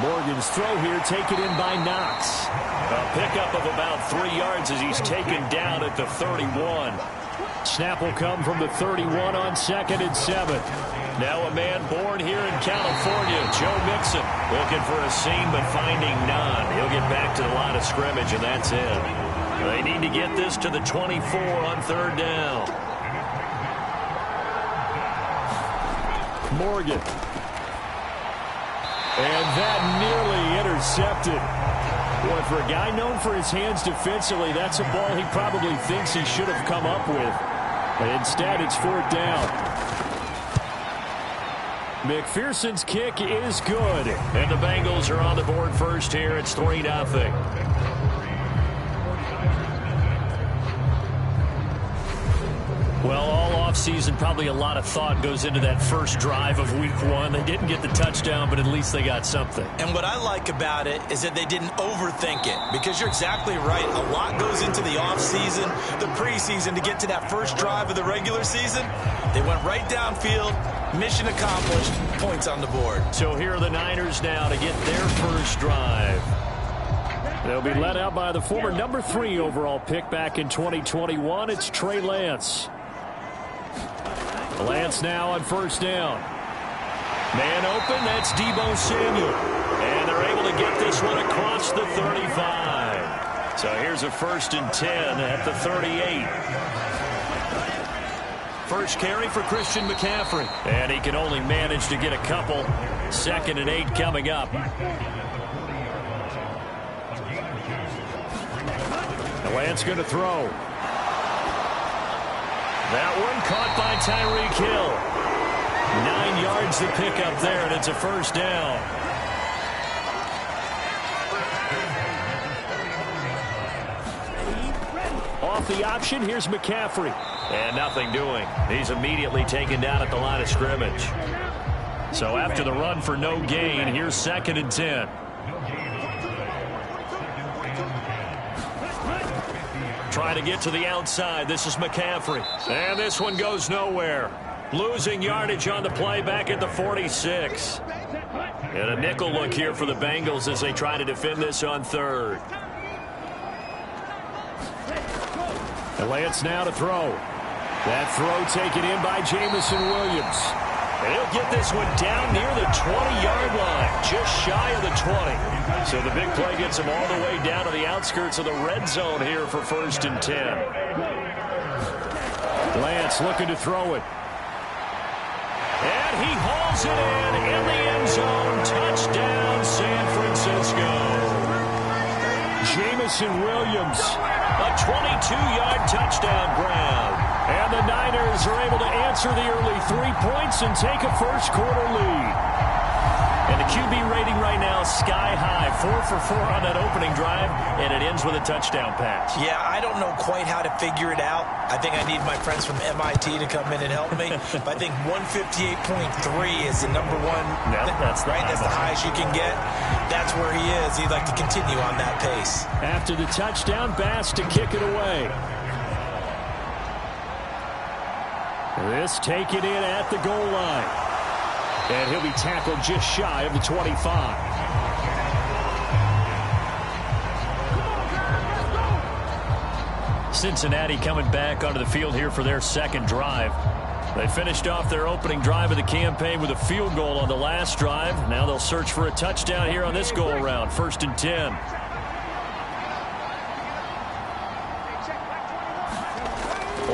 Morgan's throw here taken in by Knox. A pickup of about 3 yards as he's taken down at the 31. Snap will come from the 31 on 2nd and 7. Now a man born here in California, Joe Mixon, looking for a seam but finding none. He'll get back to the line of scrimmage, and that's it. They need to get this to the 24 on 3rd down. Morgan. And that nearly intercepted. Boy, for a guy known for his hands defensively, that's a ball he probably thinks he should have come up with. Instead, it's 4th down. McPherson's kick is good. And the Bengals are on the board first here. It's 3-0. Well, all offseason, probably a lot of thought goes into that first drive of Week 1. They didn't get the touchdown, but at least they got something. And what I like about it is that they didn't overthink it, because you're exactly right. A lot goes into the offseason, the preseason, to get to that first drive of the regular season. They went right downfield. Mission accomplished. Points on the board. So here are the Niners now to get their first drive. They'll be led out by the former number 3 overall pick back in 2021. It's Trey Lance. Lance now on first down. Man open, that's Deebo Samuel. And they're able to get this one across the 35. So here's a 1st and 10 at the 38. First carry for Christian McCaffrey. And he can only manage to get a couple. 2nd and 8 coming up. Lance going to throw. That one caught by Tyreek Hill. 9 yards to pick up there, and it's a 1st down. Off the option, here's McCaffrey. And nothing doing. He's immediately taken down at the line of scrimmage. So after the run for no gain, here's 2nd and 10. Trying to get to the outside. This is McCaffrey. And this one goes nowhere. Losing yardage on the play back at the 46. And a nickel look here for the Bengals as they try to defend this on 3rd. And Lance now to throw. That throw taken in by Jamison Williams. And he'll get this one down near the 20-yard line, just shy of the 20. So the big play gets him all the way down to the outskirts of the red zone here for 1st and 10. Lance looking to throw it. And he hauls it in the end zone. Touchdown, San Francisco. Jamison Williams. A 22-yard touchdown grab. And the Niners are able to answer the early 3 points and take a first-quarter lead. And the QB rating right now is sky high. 4 for 4 on that opening drive, and it ends with a touchdown pass. Yeah, I don't know quite how to figure it out. I think I need my friends from MIT to come in and help me. But I think 158.3 is the number one. No, that's right. That's the highest you can get. That's where he is. He'd like to continue on that pace. After the touchdown, Bass to kick it away. This taken in at the goal line. And he'll be tackled just shy of the 25. Cincinnati coming back onto the field here for their second drive. They finished off their opening drive of the campaign with a field goal on the last drive. Now they'll search for a touchdown here on this go-around. 1st and 10.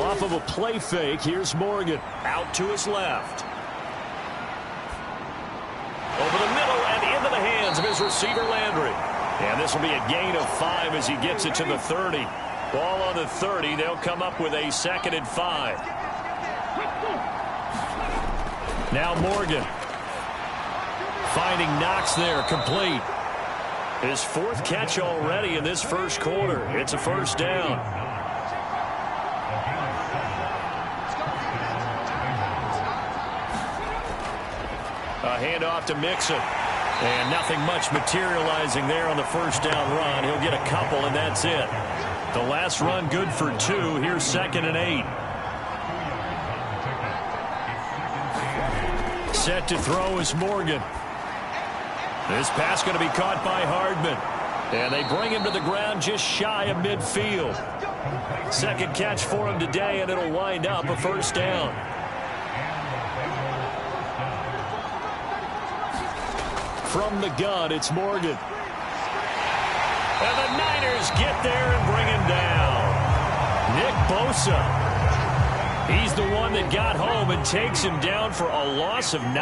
Off of a play fake, here's Morgan. Out to his left. Over the middle and into the hands of his receiver, Landry. And this will be a gain of 5 as he gets it to the 30. Ball on the 30. They'll come up with a 2nd and 5. Now Morgan. Finding Knox there, complete. His 4th catch already in this first quarter. It's a first down. A handoff to Mixon. And nothing much materializing there on the first down run. He'll get a couple, and that's it. The last run good for 2. Here's 2nd and 8. Set to throw is Morgan. This pass going to be caught by Hardman. And they bring him to the ground just shy of midfield. 2nd catch for him today, and it'll wind up a first down. From the gun, it's Morgan. And the Niners get there and bring him down. Nick Bosa. He's the one that got home and takes him down for a loss of 9.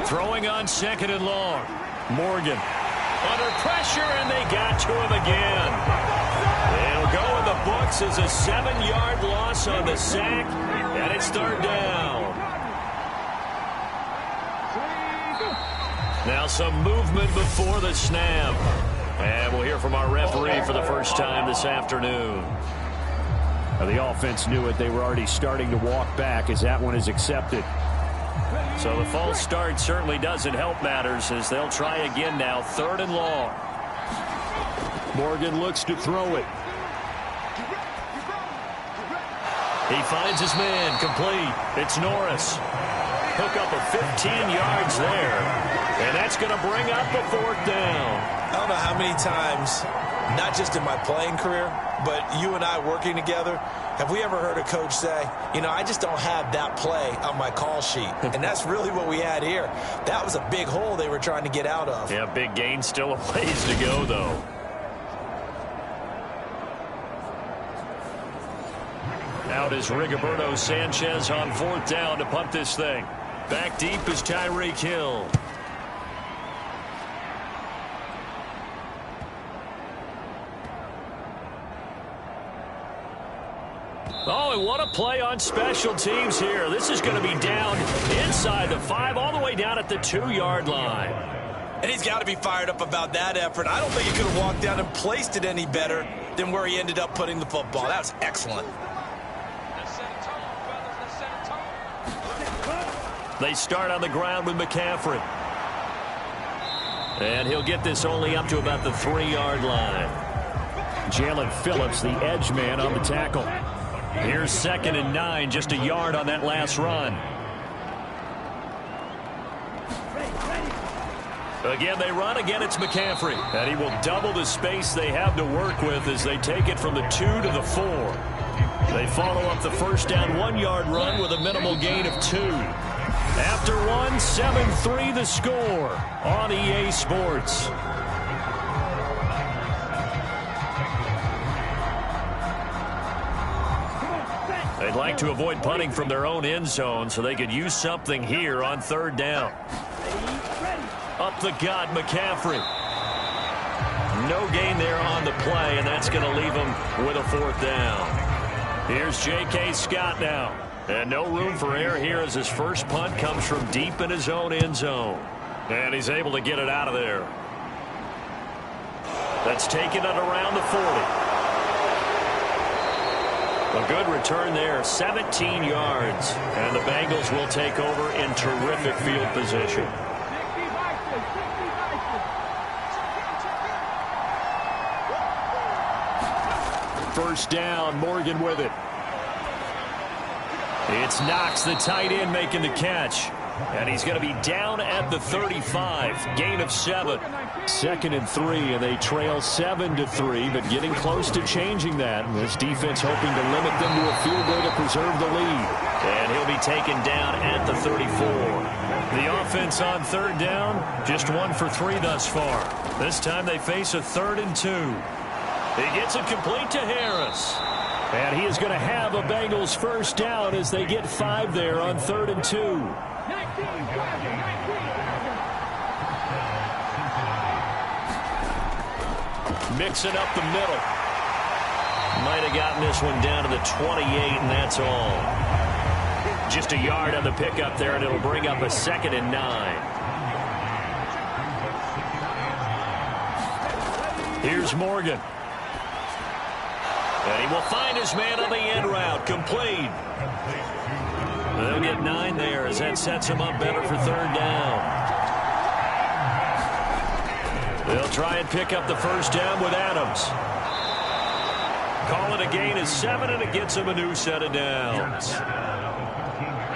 Throwing on 2nd and long. Morgan under pressure, and they got to him again. It'll go in the books as a 7-yard loss on the sack, and it's 3rd down. Now some movement before the snap. And we'll hear from our referee for the first time this afternoon. The offense knew it. They were already starting to walk back as that one is accepted. So the false start certainly doesn't help matters as they'll try again now. 3rd and long. Morgan looks to throw it. He finds his man, complete. It's Norris. Hook up of 15 yards there. And that's going to bring up the 4th down. I don't know how many times, not just in my playing career, but you and I working together, have we ever heard a coach say, you know, I just don't have that play on my call sheet. And that's really what we had here. That was a big hole they were trying to get out of. Yeah, big gain, still a ways to go, though. Out is Rigoberto Sanchez on 4th down to punt this thing. Back deep is Tyreek Hill. Oh, and what a play on special teams here. This is going to be down inside the 5, all the way down at the 2-yard line. And he's got to be fired up about that effort. I don't think he could have walked down and placed it any better than where he ended up putting the football. That was excellent. They start on the ground with McCaffrey. And he'll get this only up to about the 3-yard line. Jalen Phillips, the edge man, on the tackle. Here's 2nd and 9, just a yard on that last run. Again, they run. Again, it's McCaffrey. And he will double the space they have to work with as they take it from the 2 to the 4. They follow up the first down 1-yard run with a minimal gain of 2. After one, 7-3 the score on EA Sports. They'd like to avoid punting from their own end zone so they could use something here on 3rd down. Up the gut, McCaffrey. No gain there on the play, and that's going to leave him with a 4th down. Here's J.K. Scott now. And no room for error here as his first punt comes from deep in his own end zone. And he's able to get it out of there. That's taken it around the 40. A good return there, 17 yards. And the Bengals will take over in terrific field position. First down, Morgan with it. It's Knox, the tight end, making the catch. And he's going to be down at the 35. Gain of 7. 2nd and 3, and they trail 7-3, but getting close to changing that. This defense hoping to limit them to a field goal to preserve the lead. And he'll be taken down at the 34. The offense on 3rd down, just 1 for 3 thus far. This time they face a 3rd and 2. He gets it complete to Harris. And he is going to have a Bengals first down as they get 5 there on 3rd and 2. Mixing up the middle. Might have gotten this one down to the 28, and that's all. Just a yard on the pickup there, and it'll bring up a 2nd and 9. Here's Morgan. And he will find his man on the end route. Complete. They'll get 9 there as that sets him up better for 3rd down. They'll try and pick up the first down with Adams. Call it a gain of 7, and it gets him a new set of downs.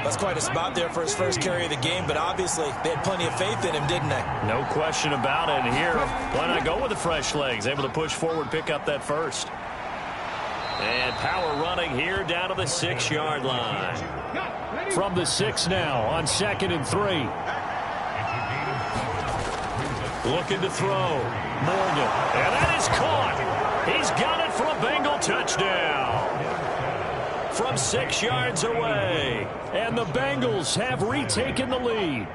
That's quite a spot there for his first carry of the game, but obviously they had plenty of faith in him, didn't they? No question about it. And here, why not go with the fresh legs? Able to push forward, pick up that first. And power running here down to the 6-yard line. From the 6 now on 2nd and 3. Looking to throw. Morgan. And that is caught. He's got it for a Bengal touchdown. From 6 yards away. And the Bengals have retaken the lead.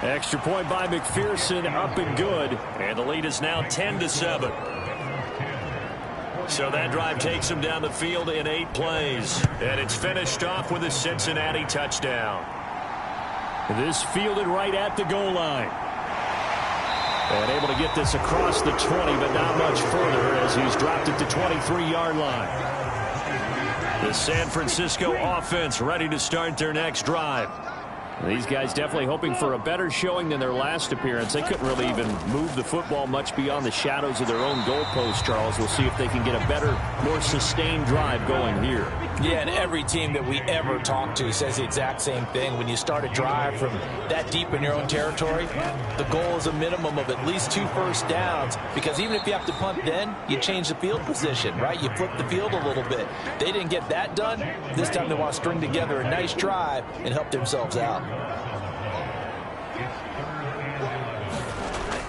Extra point by McPherson, up and good. And the lead is now 10-7. So that drive takes him down the field in 8 plays. And it's finished off with a Cincinnati touchdown. This fielded right at the goal line. And able to get this across the 20, but not much further as he's dropped it to 23-yard line. The San Francisco offense ready to start their next drive. These guys definitely hoping for a better showing than their last appearance. They couldn't really even move the football much beyond the shadows of their own goalpost, Charles. We'll see if they can get a better, more sustained drive going here. Yeah, and every team that we ever talk to says the exact same thing. When you start a drive from that deep in your own territory, the goal is a minimum of at least 2 first downs, because even if you have to punt then, you change the field position, right? You flip the field a little bit. They didn't get that done. This time they want to string together a nice drive and help themselves out.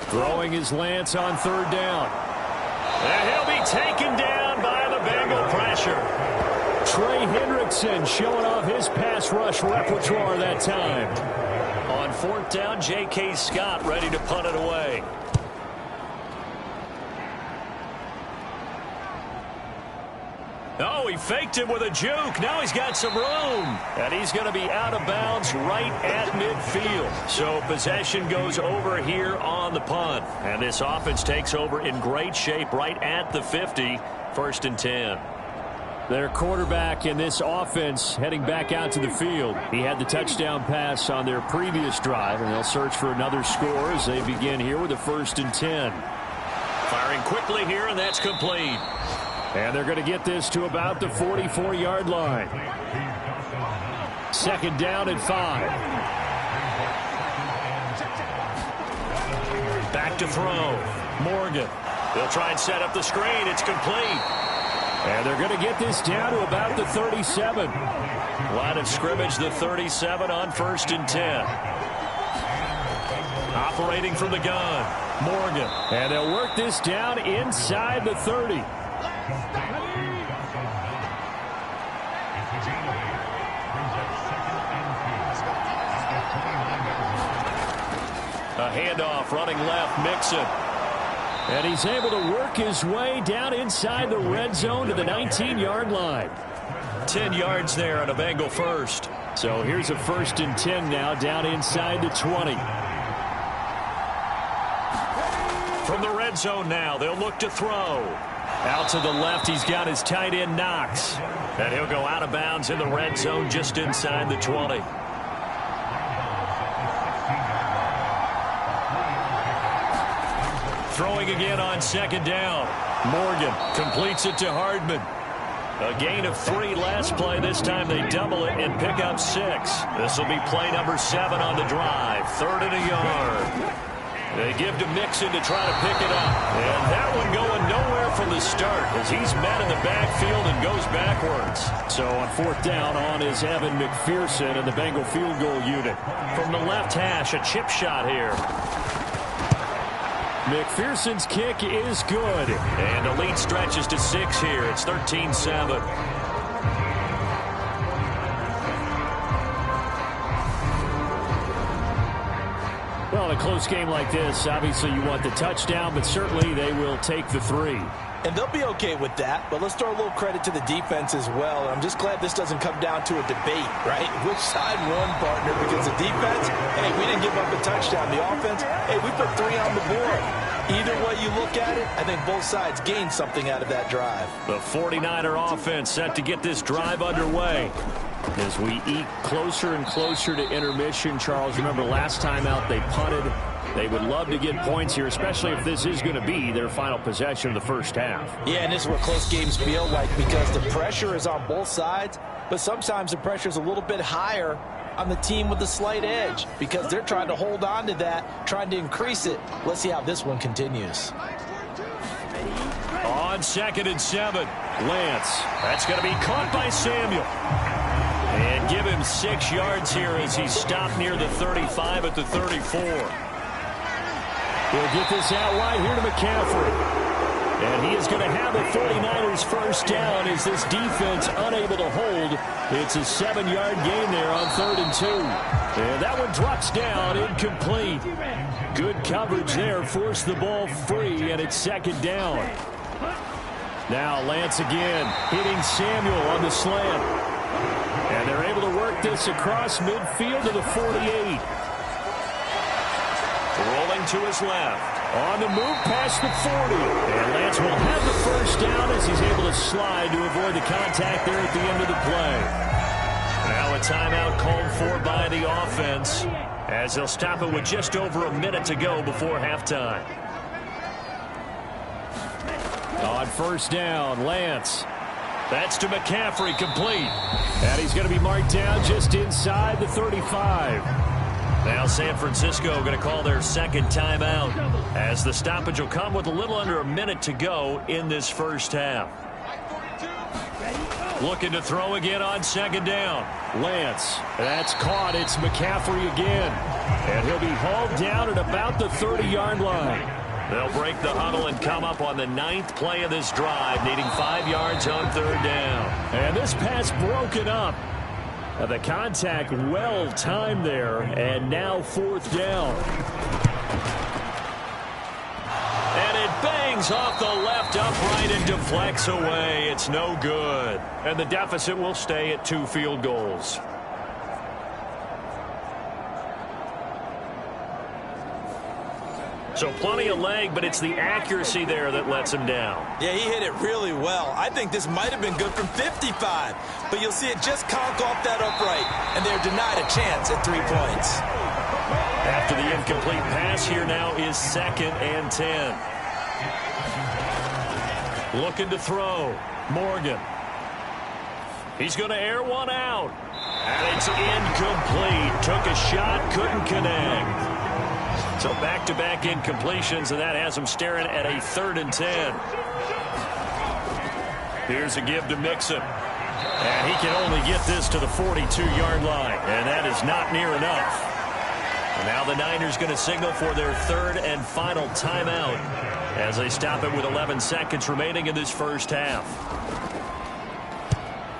Throwing his Lance on 3rd down. And he'll be taken down by the Bengal pressure. Trey Hendrickson showing off his pass rush repertoire that time. On 4th down, J.K. Scott ready to punt it away. Oh, he faked him with a juke. Now he's got some room. And he's going to be out of bounds right at midfield. So possession goes over here on the punt. And this offense takes over in great shape right at the 50. 1st and 10. Their quarterback in this offense heading back out to the field. He had the touchdown pass on their previous drive, and they'll search for another score as they begin here with a 1st and 10. Firing quickly here, and that's complete. And they're going to get this to about the 44-yard line. 2nd down and 5. Back to throw. Morgan. They'll try and set up the screen. It's complete. And they're going to get this down to about the 37. Line of scrimmage, the 37 on 1st and 10. Operating from the gun. Morgan. And they'll work this down inside the 30. A handoff, running left, Mixon. And he's able to work his way down inside the red zone to the 19-yard line. 10 yards there on a Bengal first. So here's a 1st and 10 now down inside the 20. From the red zone now, they'll look to throw. Out to the left, he's got his tight end, Knox. And he'll go out of bounds in the red zone just inside the 20. Throwing again on 2nd down. Morgan completes it to Hardman. A gain of 3 last play. This time they double it and pick up 6. This will be play number 7 on the drive. 3rd and a yard. They give to Mixon to try to pick it up. And that one going nowhere from the start as he's met in the backfield and goes backwards. So on 4th down on is Evan McPherson and the Bengal field goal unit. From the left hash, a chip shot here. McPherson's kick is good. And the lead stretches to 6 here. It's 13-7. Well, in a close game like this, obviously you want the touchdown, but certainly they will take the 3. And they'll be okay with that, but let's throw a little credit to the defense as well. I'm just glad this doesn't come down to a debate, right? Which side won, partner? Because the defense, hey, we didn't give up a touchdown. The offense, hey, we put 3 on the board. Either way you look at it, I think both sides gained something out of that drive. The 49er offense set to get this drive underway. As we eke closer and closer to intermission, Charles, remember last time out they punted. They would love to get points here, especially if this is going to be their final possession of the first half. Yeah, and this is what close games feel like because the pressure is on both sides, but sometimes the pressure is a little bit higher on the team with the slight edge because they're trying to hold on to that, trying to increase it. Let's see how this one continues. On 2nd and 7, Lance. That's going to be caught by Samuel. And give him 6 yards here as he's stopped near the 35 at the 34. He'll get this out wide here to McCaffrey. And he is going to have the 49ers first down as this defense unable to hold. It's a 7-yard gain there on 3rd and 2. And that one drops down, incomplete. Good coverage there, forced the ball free, and it's 2nd down. Now Lance again, hitting Samuel on the slant. And they're able to work this across midfield to the 48. Rolling to his left. On the move past the 40. And Lance will have the first down as he's able to slide to avoid the contact there at the end of the play. Now a timeout called for by the offense as they'll stop it with just over a minute to go before halftime. On 1st down, Lance. That's to McCaffrey, complete. And he's going to be marked down just inside the 35. Now San Francisco going to call their 2nd timeout as the stoppage will come with a little under a minute to go in this first half. Looking to throw again on 2nd down. Lance, that's caught. It's McCaffrey again. And he'll be hauled down at about the 30-yard line. They'll break the huddle and come up on the 9th play of this drive, needing 5 yards on 3rd down. And this pass broken up. The contact well timed there, and now 4th down. And it bangs off the left upright and deflects away. It's no good. And the deficit will stay at 2 field goals. So plenty of leg, but it's the accuracy there that lets him down. Yeah, he hit it really well. I think this might have been good from 55, but you'll see it just conk off that upright, and they're denied a chance at 3 points. After the incomplete pass, here now is 2nd and 10. Looking to throw. Morgan. He's going to air one out. And it's incomplete. Took a shot, couldn't connect. So back-to-back incompletions, and that has him staring at a 3rd and 10. Here's a give to Mixon. And he can only get this to the 42-yard line, and that is not near enough. And now the Niners going to signal for their 3rd and final timeout as they stop it with 11 seconds remaining in this first half.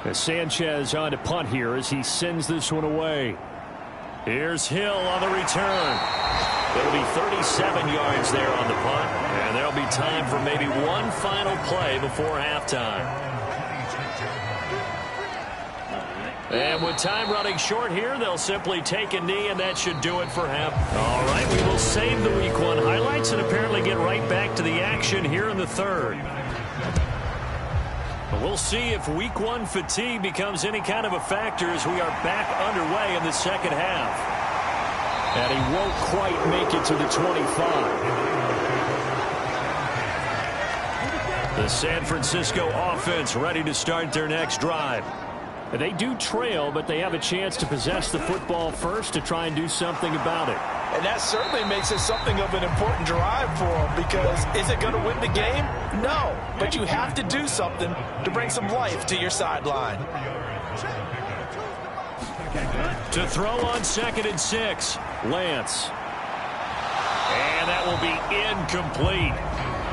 As Sanchez on to punt here as he sends this one away. Here's Hill on the return. It'll be 37 yards there on the punt, and there'll be time for maybe one final play before halftime. And with time running short here, they'll simply take a knee, and that should do it for him. All right, we will save the Week 1 highlights and apparently get right back to the action here in the 3rd. We'll see if Week 1 fatigue becomes any kind of a factor as we are back underway in the second half. And he won't quite make it to the 25. The San Francisco offense ready to start their next drive. They do trail, but they have a chance to possess the football first to try and do something about it. And that certainly makes it something of an important drive for them, because is it going to win the game? No, but you have to do something to bring some life to your sideline. To throw on 2nd and 6, Lance. And that will be incomplete.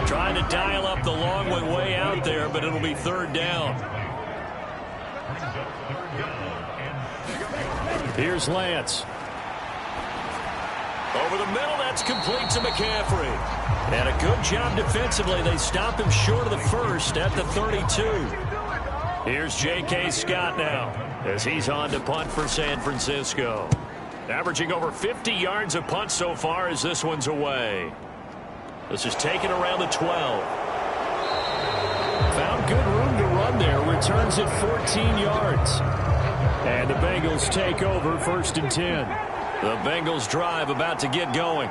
Trying to dial up the long way out there, but it'll be 3rd down. Here's Lance. Over the middle, that's complete to McCaffrey. And a good job defensively. They stop him short of the 1st at the 32. Here's J.K. Scott now as he's on to punt for San Francisco. Averaging over 50 yards a punt so far as this one's away. This is taken around the 12. Found good room to run there. Returns at 14 yards. And the Bengals take over 1st and 10. The Bengals drive about to get going.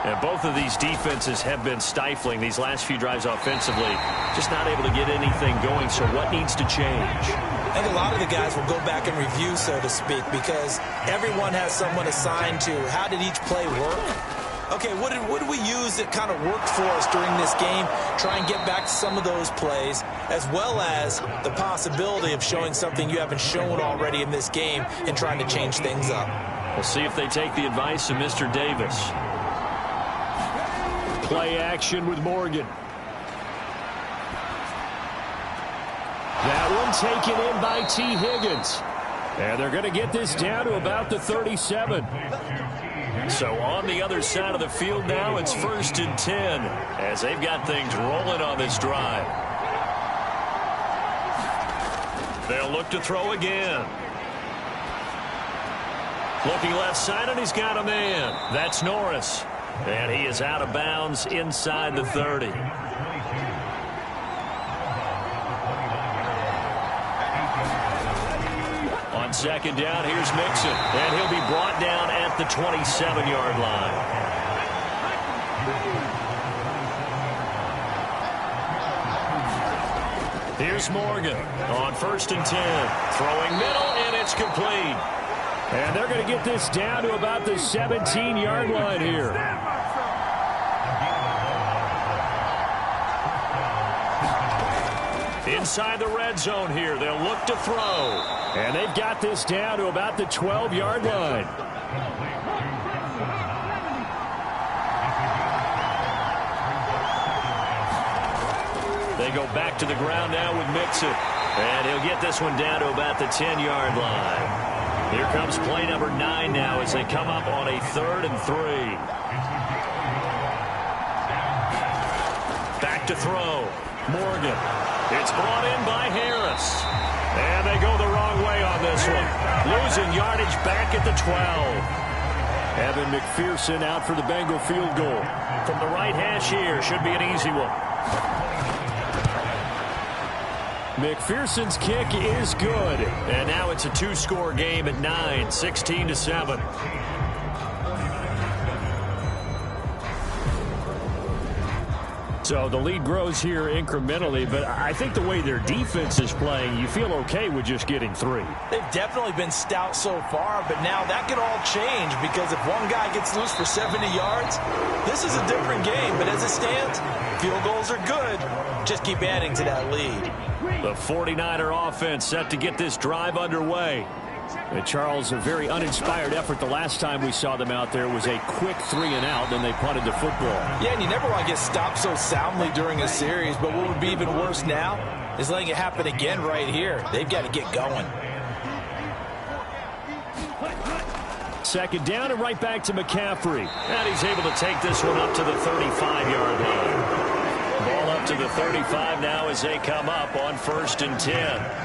And both of these defenses have been stifling these last few drives offensively. Just not able to get anything going. So what needs to change? I think a lot of the guys will go back and review, so to speak, because everyone has someone assigned to how did each play work. Okay, what did we use that kind of worked for us during this game? Try and get back to some of those plays, as well as the possibility of showing something you haven't shown already in this game and trying to change things up. We'll see if they take the advice of Mr. Davis. Play action with Morgan. That one taken in by T. Higgins. And they're going to get this down to about the 37. So on the other side of the field now, it's 1st and 10 as they've got things rolling on this drive. They'll look to throw again. Looking left side, and he's got a man. That's Norris. And he is out of bounds inside the 30. On 2nd down, here's Mixon. And he'll be brought down at the 27-yard line. Here's Morgan on 1st and 10. Throwing middle, and it's complete. And they're going to get this down to about the 17-yard line here. Inside the red zone here, they'll look to throw. And they've got this down to about the 12-yard line. They go back to the ground now with Mixon. And he'll get this one down to about the 10-yard line. Here comes play number 9 now as they come up on a 3rd and 3. Back to throw. Morgan. It's brought in by Harris. And they go the wrong way on this one. Losing yardage back at the 12. Evan McPherson out for the Bengal field goal. From the right hash here. Should be an easy one. McPherson's kick is good. And now it's a 2-score game at 9, 16-7. So the lead grows here incrementally, but I think the way their defense is playing, you feel okay with just getting 3. They've definitely been stout so far, but now that could all change because if one guy gets loose for 70 yards, this is a different game. But as it stands, field goals are good. Just keep adding to that lead. The 49er offense set to get this drive underway. And Charles, a very uninspired effort. The last time we saw them out there was a quick 3-and-out, then they punted the football. Yeah, and you never want to get stopped so soundly during a series, but what would be even worse now is letting it happen again right here. They've got to get going. Second down and right back to McCaffrey. And he's able to take this one up to the 35-yard line. Ball up to the 35 now as they come up on 1st and 10.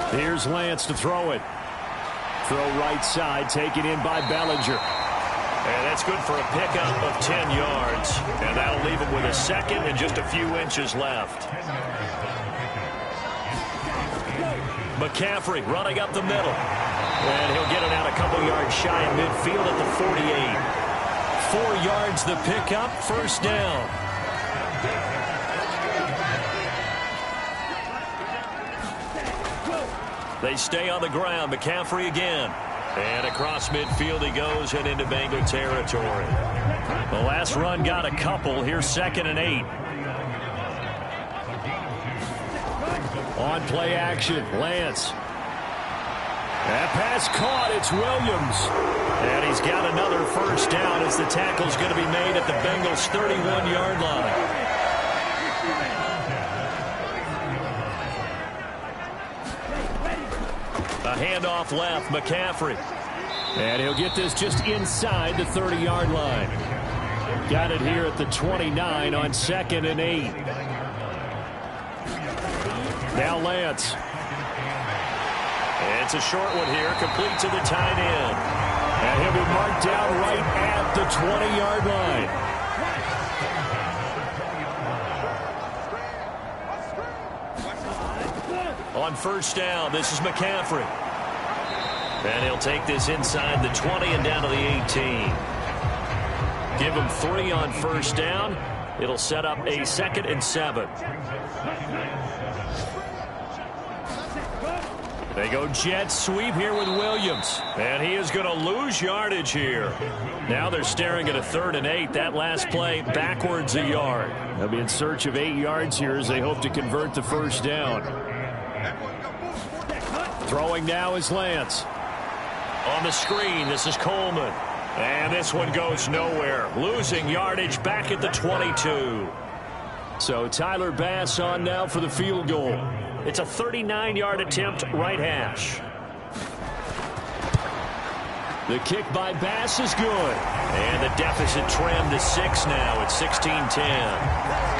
Here's Lance to throw it. Throw right side, taken in by Bellinger. And that's good for a pickup of 10 yards. And that'll leave him with a second and just a few inches left. McCaffrey running up the middle. And he'll get it out a couple yards shy of midfield at the 48. 4 yards the pickup, 1st down. They stay on the ground. McCaffrey again. And across midfield he goes and into Bengal territory. The last run got a couple. Here's 2nd and 8. On play action, Lance. That pass caught. It's Williams. And he's got another 1st down as the tackle's going to be made at the Bengals' 31-yard line. A handoff left, McCaffrey. And he'll get this just inside the 30-yard line. Got it here at the 29 on 2nd and 8. Now Lance. It's a short one here, complete to the tight end. And he'll be marked down right at the 20-yard line. On 1st down, this is McCaffrey. And he'll take this inside the 20 and down to the 18. Give him 3 on 1st down. It'll set up a 2nd and 7. They go jet sweep here with Williams. And he is going to lose yardage here. Now they're staring at a 3rd and 8. That last play backwards a yard. They'll be in search of 8 yards here as they hope to convert the 1st down. Throwing now is Lance. On the screen, this is Coleman. And this one goes nowhere. Losing yardage back at the 22. So Tyler Bass on now for the field goal. It's a 39-yard attempt, right hash. The kick by Bass is good. And the deficit trimmed to 6 now at 16-10.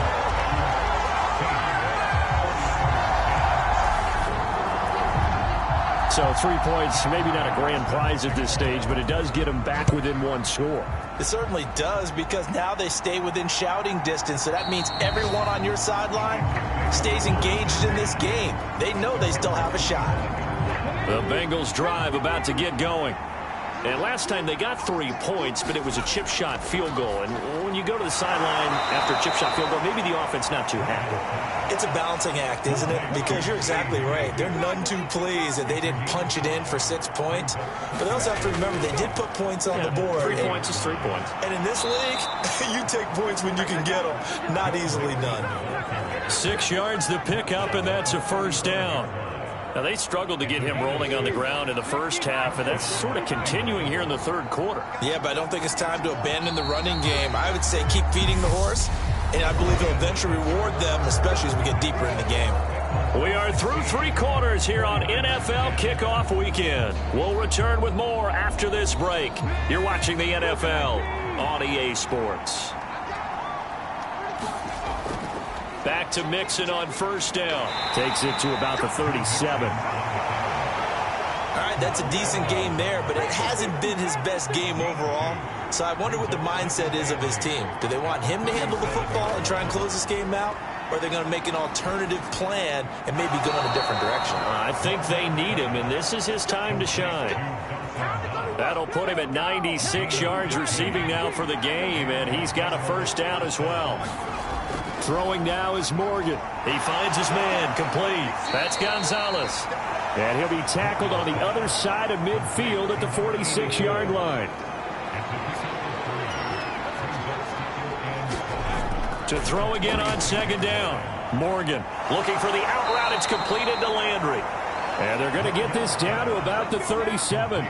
So 3 points, maybe not a grand prize at this stage, but it does get them back within 1 score. It certainly does, because now they stay within shouting distance, so that means everyone on your sideline stays engaged in this game. They know they still have a shot. The Bengals drive about to get going. And last time they got 3 points, but it was a chip shot field goal. And when you go to the sideline after a chip shot field goal, maybe the offense not too happy. It's a balancing act, isn't it? Because you're exactly right. They're none too pleased that they didn't punch it in for 6 points. But they also have to remember they did put points on the board. 3 points is 3 points. And in this league, you take points when you can get them. Not easily done. 6 yards the pickup, and that's a 1st down. Now, they struggled to get him rolling on the ground in the 1st half, and that's sort of continuing here in the 3rd quarter. Yeah, but I don't think it's time to abandon the running game. I would say keep feeding the horse, and I believe it'll eventually reward them, especially as we get deeper in the game. We are through 3 quarters here on NFL Kickoff Weekend. We'll return with more after this break. You're watching the NFL on EA Sports. Back to Mixon on 1st down. Takes it to about the 37. All right, that's a decent game there, but it hasn't been his best game overall. So I wonder what the mindset is of his team. Do they want him to handle the football and try and close this game out? Or are they going to make an alternative plan and maybe go in a different direction? I think they need him, and this is his time to shine. That'll put him at 96 yards receiving now for the game, and he's got a first down as well. Throwing now is Morgan. He finds his man, complete. That's Gonzalez. And he'll be tackled on the other side of midfield at the 46-yard line. To throw again on second down. Morgan looking for the out route. It's completed to Landry. And they're going to get this down to about the 37.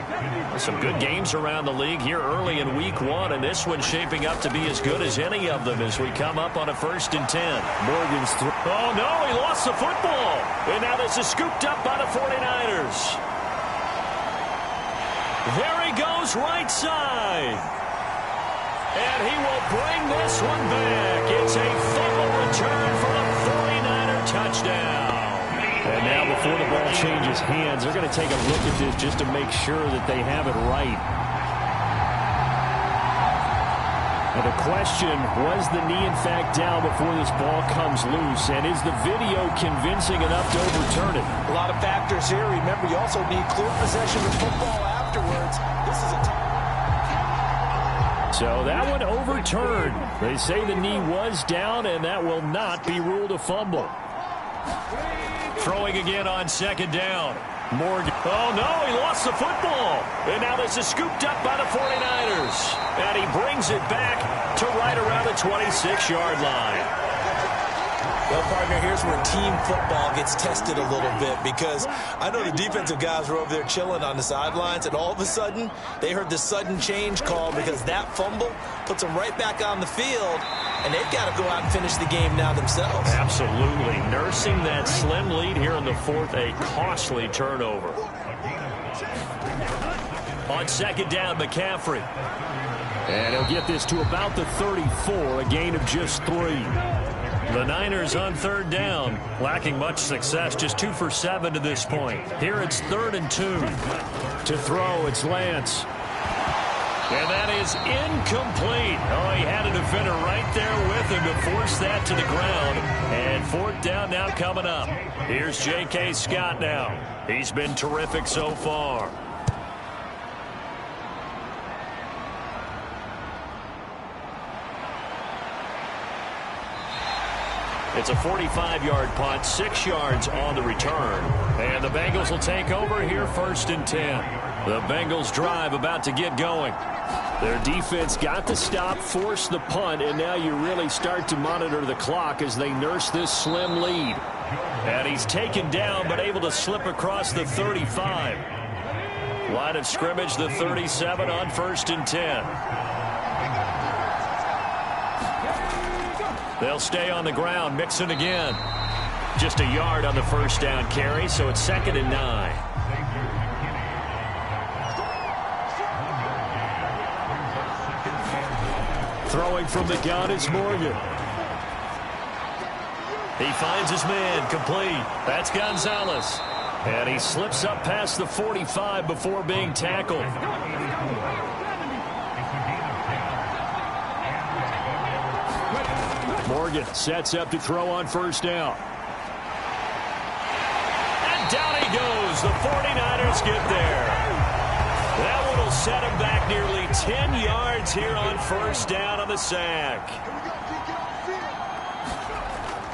Some good games around the league here early in week 1, and this one's shaping up to be as good as any of them as we come up on a 1st and 10. Morgan's oh, no, he lost the football. And now this is scooped up by the 49ers. There he goes, right side. And he will bring this one back. It's a fumble return for a 49er touchdown. And now before the ball changes hands, they're going to take a look at this just to make sure that they have it right. Now the question, was the knee in fact down before this ball comes loose? And is the video convincing enough to overturn it? A lot of factors here. Remember, you also need clear possession of football afterwards. This is a so that one overturned. They say the knee was down, and that will not be ruled a fumble. Throwing again on second down. Morgan. Oh, no, he lost the football. And now this is scooped up by the 49ers. And he brings it back to right around the 26-yard line. Well, partner, here's where team football gets tested a little bit, because I know the defensive guys were over there chilling on the sidelines, and all of a sudden they heard the sudden change call because that fumble puts them right back on the field, and they've got to go out and finish the game now themselves. Absolutely. Nursing that slim lead here in the 4th, a costly turnover. On second down, McCaffrey. And he'll get this to about the 34, a gain of just 3. The Niners on third down, lacking much success, just 2 for 7 to this point. Here it's 3rd and 2. To throw, it's Lance. And that is incomplete. Oh, he had a defender right there with him to force that to the ground. And 4th down now coming up. Here's J.K. Scott now. He's been terrific so far. It's a 45-yard punt, 6 yards on the return. And the Bengals will take over here 1st and 10. The Bengals drive about to get going. Their defense got the stop, forced the punt, and now you really start to monitor the clock as they nurse this slim lead. And he's taken down but able to slip across the 35. Line of scrimmage, the 37 on 1st and 10. They'll stay on the ground, Mixon again. Just a yard on the 1st down carry, so it's 2nd and 9. Throwing from the gun is Morgan. He finds his man, complete. That's Gonzalez. And he slips up past the 45 before being tackled. Morgan sets up to throw on 1st down. And down he goes. The 49ers get there. That one will set him back nearly 10 yards here on 1st down on the sack.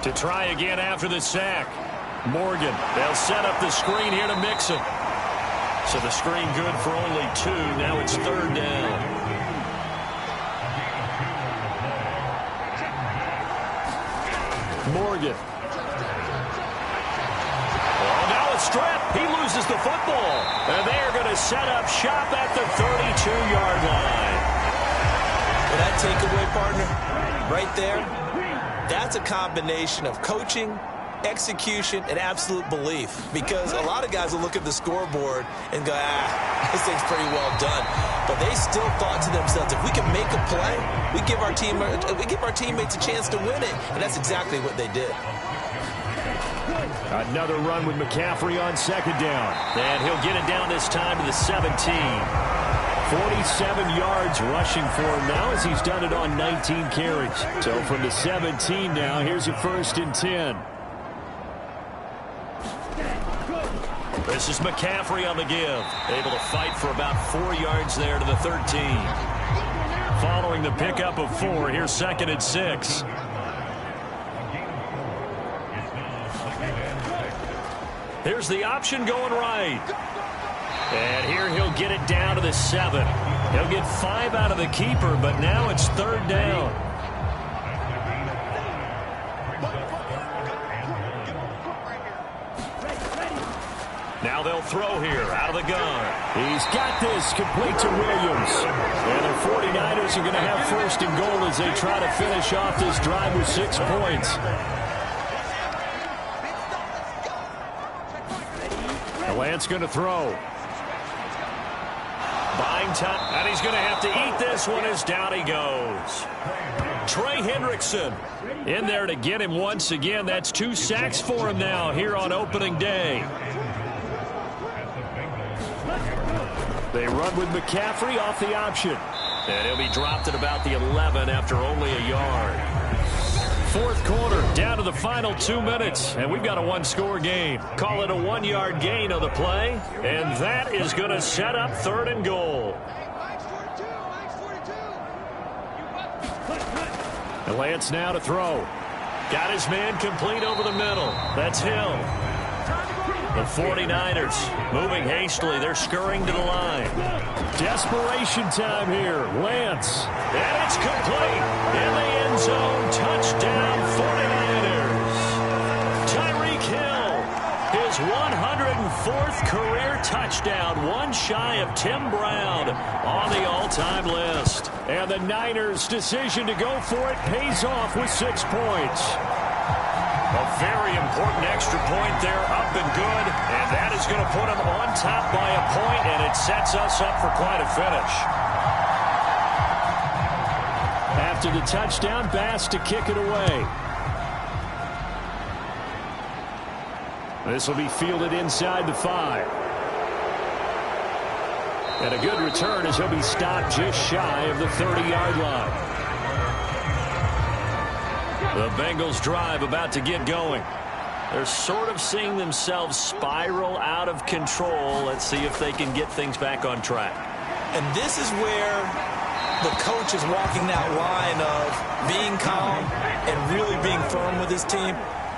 To try again after the sack. Morgan, they'll set up the screen here to Mixon. So the screen good for only 2. Now it's 3rd down. Morgan. Oh, now a strip. He loses the football. And they are going to set up shop at the 32-yard line. Well, that takeaway, partner, right there, that's a combination of coaching, execution, and absolute belief. Because a lot of guys will look at the scoreboard and go, this thing's pretty well done. But they still thought to themselves, if we can make a play, we give our teammates a chance to win it. And that's exactly what they did. Another run with McCaffrey on 2nd down. And he'll get it down this time to the 17. 47 yards rushing for him now as he's done it on 19 carries. So from the 17 now, here's a 1st and 10. This is McCaffrey on the give. Able to fight for about 4 yards there to the 13. Following the pickup of 4, here's 2nd and 6. Here's the option going right. And here he'll get it down to the 7. He'll get 5 out of the keeper, but now it's 3rd down. Now they'll throw here out of the gun. He's got this complete to Williams. And the 49ers are going to have 1st and goal as they try to finish off this drive with 6 points. Lance going to throw. Buying time, and he's going to have to eat this one as down he goes. Trey Hendrickson in there to get him once again. That's 2 sacks for him now here on opening day. They run with McCaffrey off the option. And he'll be dropped at about the 11 after only a yard. 4th quarter, down to the final 2 minutes, and we've got a 1-score game. Call it a 1-yard gain on the play, and that is going to set up 3rd and goal. And Lance now to throw. Got his man complete over the middle. That's Hill. The 49ers moving hastily. They're scurrying to the line. Desperation time here. Lance. And it's complete. In the end zone. Touchdown 49ers. Tyreek Hill. His 104th career touchdown. One shy of Tim Brown on the all-time list. And the Niners' decision to go for it pays off with 6 points. A very important extra point there, up and good, and that is going to put them on top by a point, and it sets us up for quite a finish. After the touchdown, Bass to kick it away. This will be fielded inside the 5. And a good return as he'll be stopped just shy of the 30-yard line. The Bengals drive about to get going. They're sort of seeing themselves spiral out of control. Let's see if they can get things back on track. And this is where the coach is walking that line of being calm and really being firm with his team.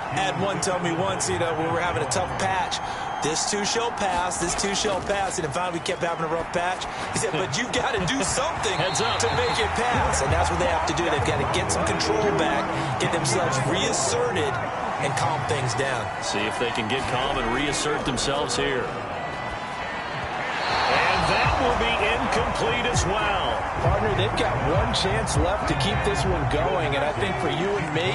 I had one tell me once, you know, when we were having a tough patch, this too shall pass, this too shall pass, and finally we kept having a rough patch. He said, but you've got to do something to make it pass, and that's what they have to do. They've got to get some control back, get themselves reasserted, and calm things down. See if they can get calm and reassert themselves here. And that will be incomplete as well. Partner, they've got one chance left to keep this one going, and I think for you and me,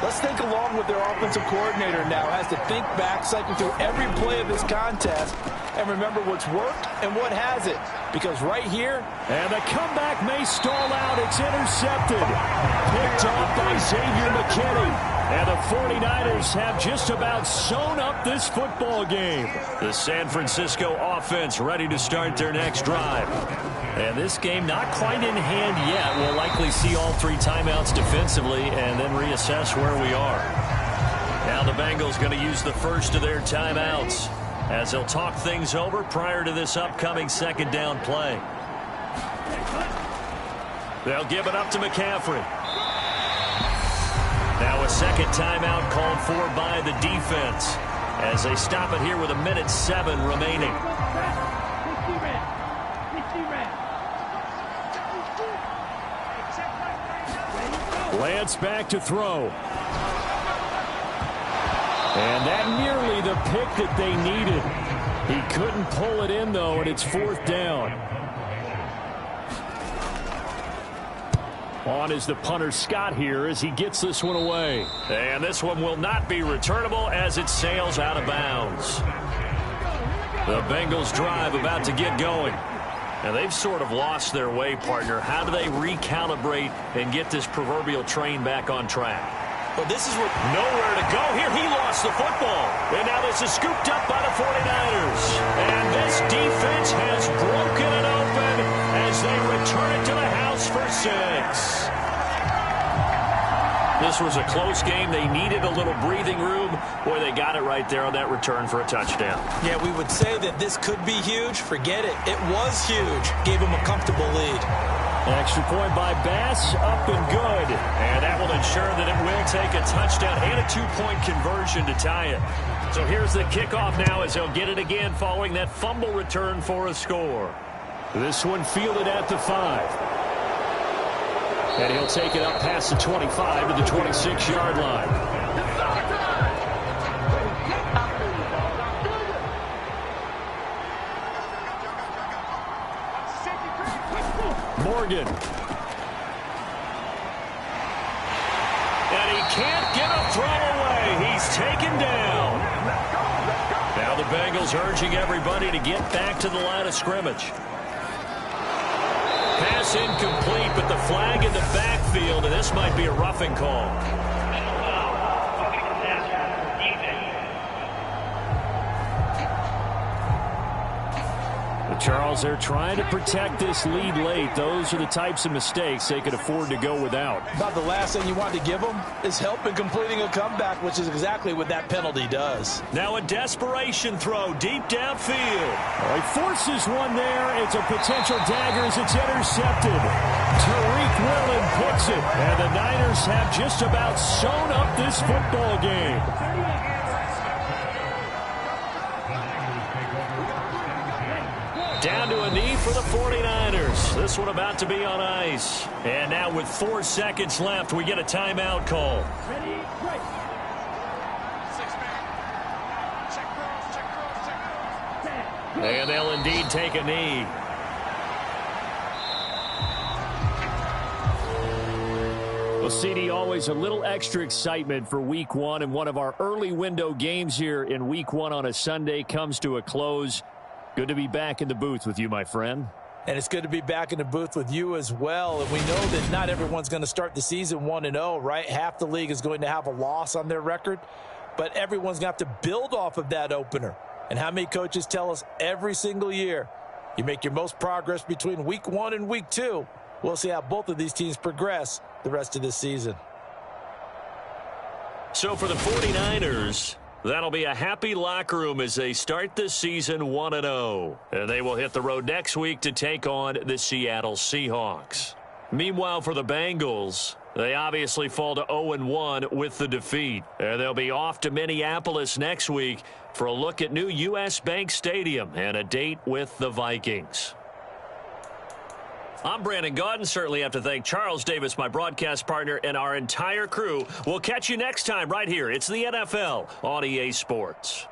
let's think along with their offensive coordinator now has to think back, cycle through every play of this contest, and remember what's worked and what hasn't. Because right here, and the comeback may stall out. It's intercepted. Picked off by Xavier McKinney. And the 49ers have just about sewn up this football game. The San Francisco offense ready to start their next drive. And this game not quite in hand yet. We'll likely see all 3 timeouts defensively and then reassess where we are. Now the Bengals going to use the first of their timeouts as they'll talk things over prior to this upcoming 2nd down play. They'll give it up to McCaffrey. Now a 2nd timeout called for by the defense as they stop it here with 1:07 remaining. Lance back to throw. And that nearly the pick that they needed. He couldn't pull it in, though, and it's 4th down. On is the punter Scott here as he gets this one away. And this one will not be returnable as it sails out of bounds. The Bengals drive about to get going. And they've sort of lost their way, partner. How do they recalibrate and get this proverbial train back on track? Well, this is what nowhere to go here. He lost the football. And now this is scooped up by the 49ers. And this defense has broken it open as they return it to the house for 6. The this was a close game. They needed a little breathing room. Boy, they got it right there on that return for a touchdown. Yeah, we would say that this could be huge. Forget it. It was huge. Gave them a comfortable lead. Extra point by Bass, up and good. And that will ensure that it will take a touchdown and a two-point conversion to tie it. So here's the kickoff now as he'll get it again following that fumble return for a score. This one fielded at the 5. And he'll take it up past the 25 to the 26-yard line. Morgan. And he can't get a throw away. He's taken down. Now the Bengals urging everybody to get back to the line of scrimmage. Pass incomplete, but the flag in the backfield, and this might be a roughing call. Charles, they're trying to protect this lead late. Those are the types of mistakes they could afford to go without. About the last thing you want to give them is help in completing a comeback, which is exactly what that penalty does. Now a desperation throw deep downfield. He forces one there. It's a potential dagger as it's intercepted. Tariq Woolen picks it. And the Niners have just about sewn up this football game. Down to a knee for the 49ers. This one about to be on ice. And now with 4 seconds left, we get a timeout call. And they'll indeed take a knee. Well, CD, always a little extra excitement for Week 1, and one of our early window games here in Week 1 on a Sunday comes to a close. Good to be back in the booth with you, my friend. And it's good to be back in the booth with you as well. And we know that not everyone's going to start the season 1-0, right? Half the league is going to have a loss on their record. But everyone's going to have to build off of that opener. And how many coaches tell us every single year, you make your most progress between Week 1 and Week 2. We'll see how both of these teams progress the rest of this season. So for the 49ers, that'll be a happy locker room as they start this season 1-0. And they will hit the road next week to take on the Seattle Seahawks. Meanwhile, for the Bengals, they obviously fall to 0-1 with the defeat. And they'll be off to Minneapolis next week for a look at new U.S. Bank Stadium and a date with the Vikings. I'm Brandon Gaudin. Certainly have to thank Charles Davis, my broadcast partner, and our entire crew. We'll catch you next time right here. It's the NFL on EA Sports.